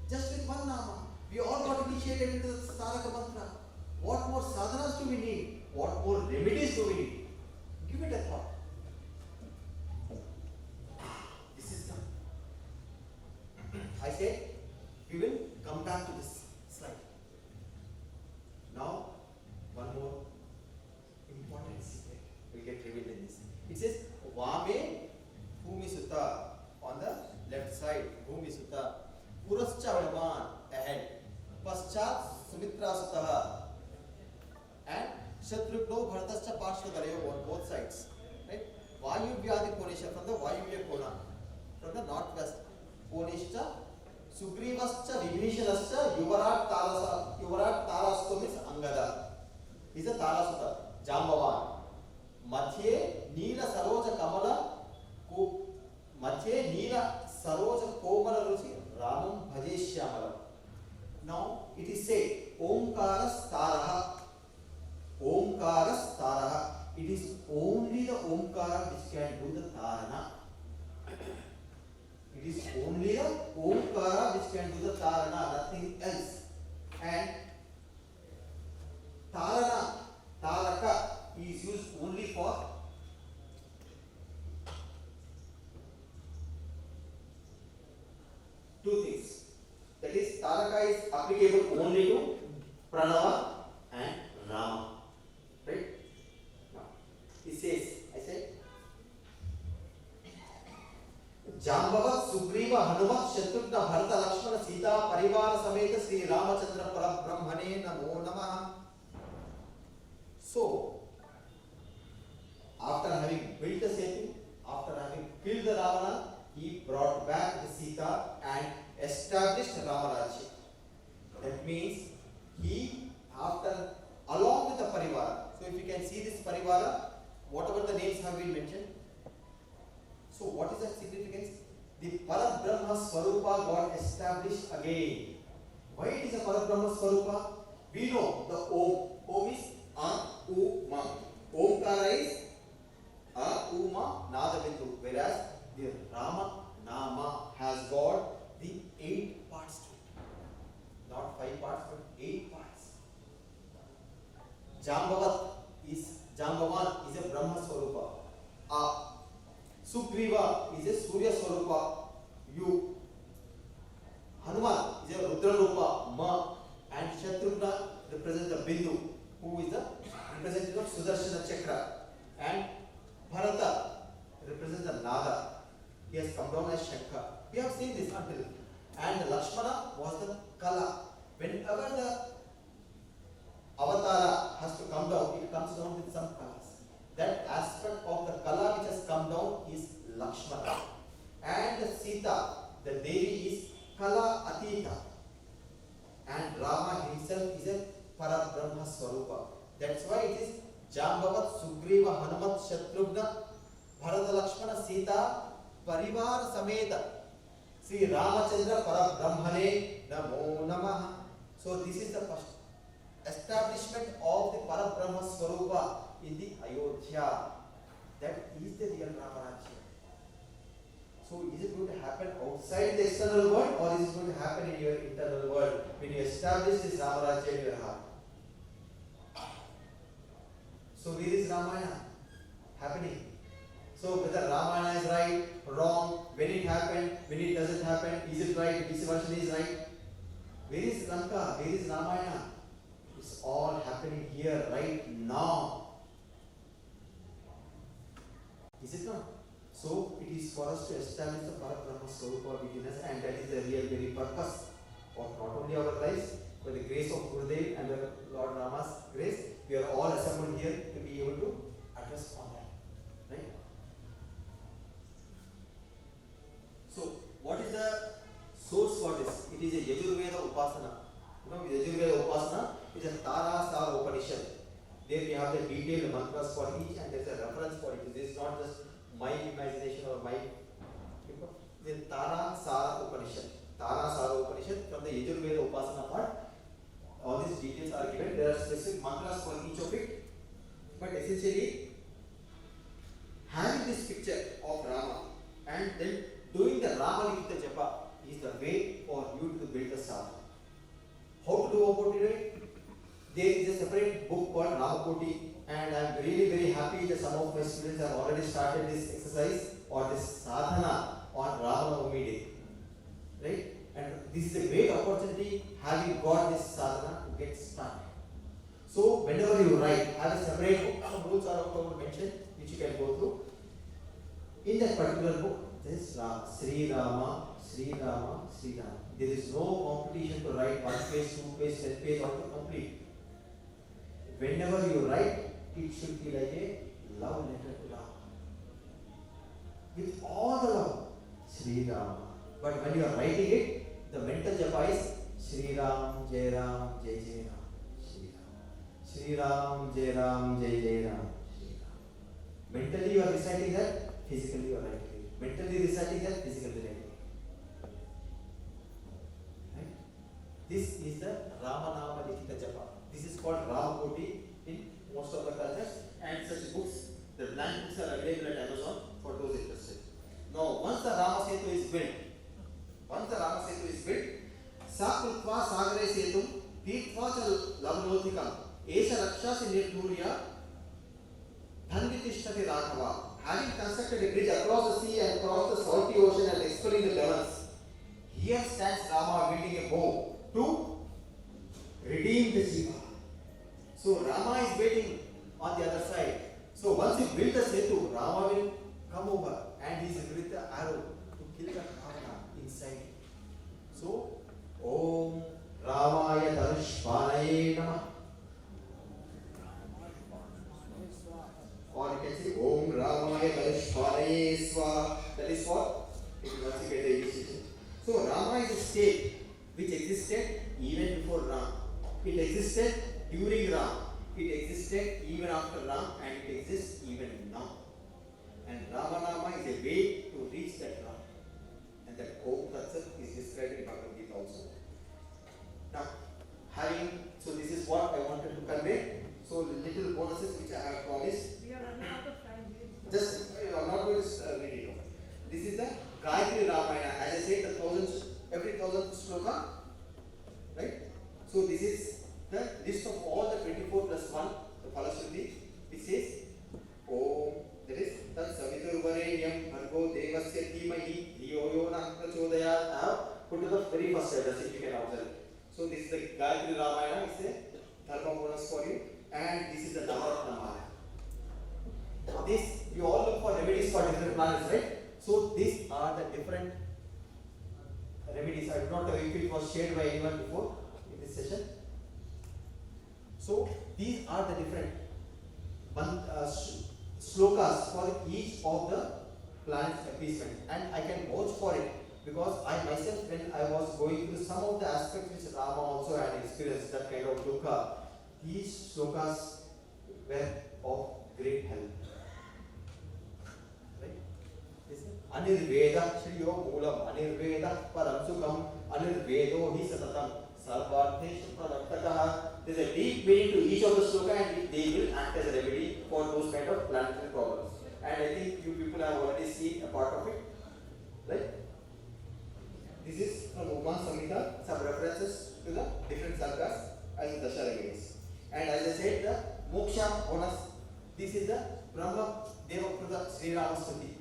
Just with one Nama. We all got initiated into the Saraka Mantra. What more sadhanas do we need? What more remedies do we need? Give it a thought. This is done. I said, we will come back to this slide. Now, one more important secret will get revealed in this. It says, Vame Bhumi Sutta on the left side. Bhumi Sutta. Purascha Hanuman ahead. Paschat Sumitra Sutaha. And Shatrugno Bharatascha Parshvadarayo on both sides. Right? Vayuvyadi Konisha from the Vayuvya Kona. From the northwest. Konishcha Sugrivascha Vibhishanascha Yuvarat Tarasto means Angada. Is a Tarasuta. Jambavan. Madhye Neela Saroja Kamala Madhye Neela Saroja Komala Ruchi Ramam Bhajeshyamala. Now it is said Omkaras Taraha. Omkaras Taraha. It is only the Omkara which can do the Tarana. It is only the Omkara which can do the Tarana, nothing else. And Tarana, Taraka is used only for two things. That is, Taraka is applicable only to Pranava and Rāma. Right? Now, it says, I said, Jambava, Sugriva, Hanumat, Shatrugna, Bharata, Lakshmana, Sita, Parivara, Sameta, Sri Ramachandra, Parabrahmane, Namo Namaha. So, after having built the Setu, after having killed the Ravana, he brought back the Sita and established Ramarajya. That means he, after, along with the Parivara, so if you can see this Parivara, whatever the names have been mentioned. So what is the significance? The Parabrahma Swarupa got established again. Why it is a Parabrahma Swarupa? We know the Om. Om is A-U-Ma. Omkara is A-U-Ma Nadabindu. Whereas the Rama Nama has got the 8 parts to it. Not 5 parts, but 8 parts. Jambavan is a Brahma Swarupa. Sugriva is a Surya Swarupa. Hanuman is a Rudra Rupa. Ma. And Shatrugna represents the Bindu, who is the representative of Sudarshana Chakra. And Bharata represents the Nada. He has come down as Shankha. We have seen this until. And Lakshmana was the Kala. Whenever the Avatara has to come down, it comes down with some kalas. That aspect of the Kala which has come down is Lakshmana. And Sita, the Devi, is Kala Atita. And Rama himself is a Parabrahma Swarupa. That's why it is Jambavat, Sugriva, Hanumat, Shatrugna, Bharata, Lakshmana, Sita, Parivara Sameta, Sri Ramachandra Parabrahmane Namo Namaha. So this is the first establishment of the Parabrahma Swarupa in the Ayodhya. That is the real Ramarajya. So is it going to happen outside the external world, or is it going to happen in your internal world when you establish this Ramarajya in your heart? So where is Ramayana happening? So whether Ramayana is right, wrong, when it happened, when it doesn't happen, is it right, which version is right? Where is Lanka? Where is Ramayana? It's all happening here right now. Is it not? So it is for us to establish the Parabrahma Swarupa within us, and that is the real very purpose of not only our lives, but the grace of Gurudev and the Lord Rama's grace. We are all assembled here to be able to address on that. Right? So what is the source for this? It is a Yajurveda Upasana. You know, Yajurveda Upasana is a Tara Sar Upanishad. There we have the detailed mantras for each, and there is a reference for it. This is not just my imagination or my. The Tara Sara Upanishad. Tara Sara Upanishad from the Yajurveda Upasana part. All these details are given. There are specific mantras for each of it. But essentially, having this picture of Rama and then doing the Rama Likita Japa is the way for you to build the sadhana. How to do about it? There is a separate book called Ramakoti, and I am really very happy that some of my students have already started this exercise or this sadhana on Rama Navami Day. Right? And this is a great opportunity having got this sadhana to get started. So whenever you write, have a separate book. Some rules are also mentioned which you can go through. In that particular book, this Sri Rama Sri Rama, Sri Rama. There is no competition to write 1 page, 2 page, 10 page, or to complete. Whenever you write, it should be like a love letter to Rama. With all the love, Sri Rama. But when you are writing it, the mental japa is Sri Ram, Jai Ram, Jai Jai Ram, Sri Ram. Sri Ram, Jai Ram, Jai Jai Ram, Sri Ram. Mentally you are reciting that, physically you are writing it. Mentally reciting that, physically writing it. Right? This is the Rama Nama Likita Japa. This is called Rama Koti in most of the cultures, and such books, the blank books are available at Amazon for those interested. Now, once the Rama Setu is built, Sakrutva Sagare Setu, Tirtva cha Lavlotikam, Esha Rakshasi Nirturya, Dhanditishthati Raghava. Having constructed a bridge across the sea and across the salty ocean and expelling the demons, here stands Rama wielding a bow to redeem the Jiva. So Rama is waiting on the other side. So once you build the Setu, Rama will come over and he is with the arrow to kill the Ravana inside. So, Om Ramaya Dhanushvanaye Namah. Or you can say Om Ramaya Dhanushvanaye Swaha. That is what? If you want to get the initiation. So Rama is a state which existed even before Ram. It existed during Ram. It existed even after Ram, and it exists even now. And Ramanama is a way to reach that Ram. And that Om Tatsat is described in Bhagavad Gita also. Now, so this is what I wanted to convey. So little bonuses which I have promised.
We are running out of time.
Just, I'm not going to read it. This is the Gayatri Ramayana. As I said, every 1000 sloka, right? So this is the list of all the 24 plus 1, the Falashruti, which says Om, that is Tat Saviturvarenyam Bhargo Devasya Dhimahi Dhiyo Yo Nah Prachodayat. I have put to the very first address if you can observe. So this is the Gayatri Ramayana, it's a Dharma bonus for you, and this is the Navaratna Mala. This, you all look for remedies for different planets, right? So these are the different remedies. I do not know if it was shared by anyone before in this session. So these are the different slokas for each of the planet's appeasement, and I can vouch for it because I myself, when I was going through some of the aspects which Rama also had experienced, that kind of dukkha, these slokas were of great help. Anirveda Shriyo Moolam, Anirveda Param Sukham, Anirvedo Hi Satatam, Sarvartheshu Pranaptakaha. There is a deep meaning to each of the sloka, and they will act as a remedy for those kind of planetary problems. And I think you people have already seen a part of it, right? This is from Uman Samhita, some references to the different sargas as the Dasha remedies. And as I said, the Moksha bonus, this is the Brahma Devakruta Sri Rama Stuti.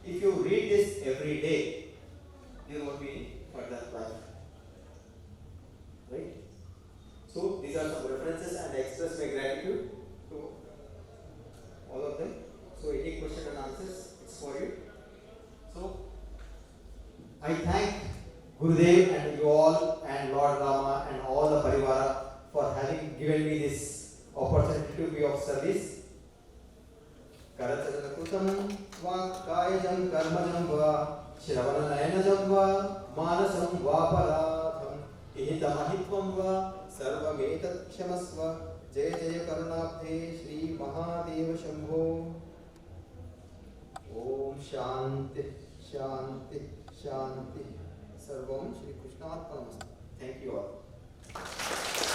If you read this every day, there won't be any further life. Right? So these are some references, and I express my gratitude to all of them. So any question and answers, it's for you. So I thank Gurudev and you all and Lord Rama and all the Parivara for having given me this opportunity to be of service. Karachanakrutam va kayajam karmajam va shravananayanajam va manasam va paradham ihitamahitvam va sarvametat kshamasva jaya jaya karunabdhe Shri Mahadeva Shambho. Om Shanti Shanti Shanti Sarvam Shri Krishnarpanastu. Thank you all.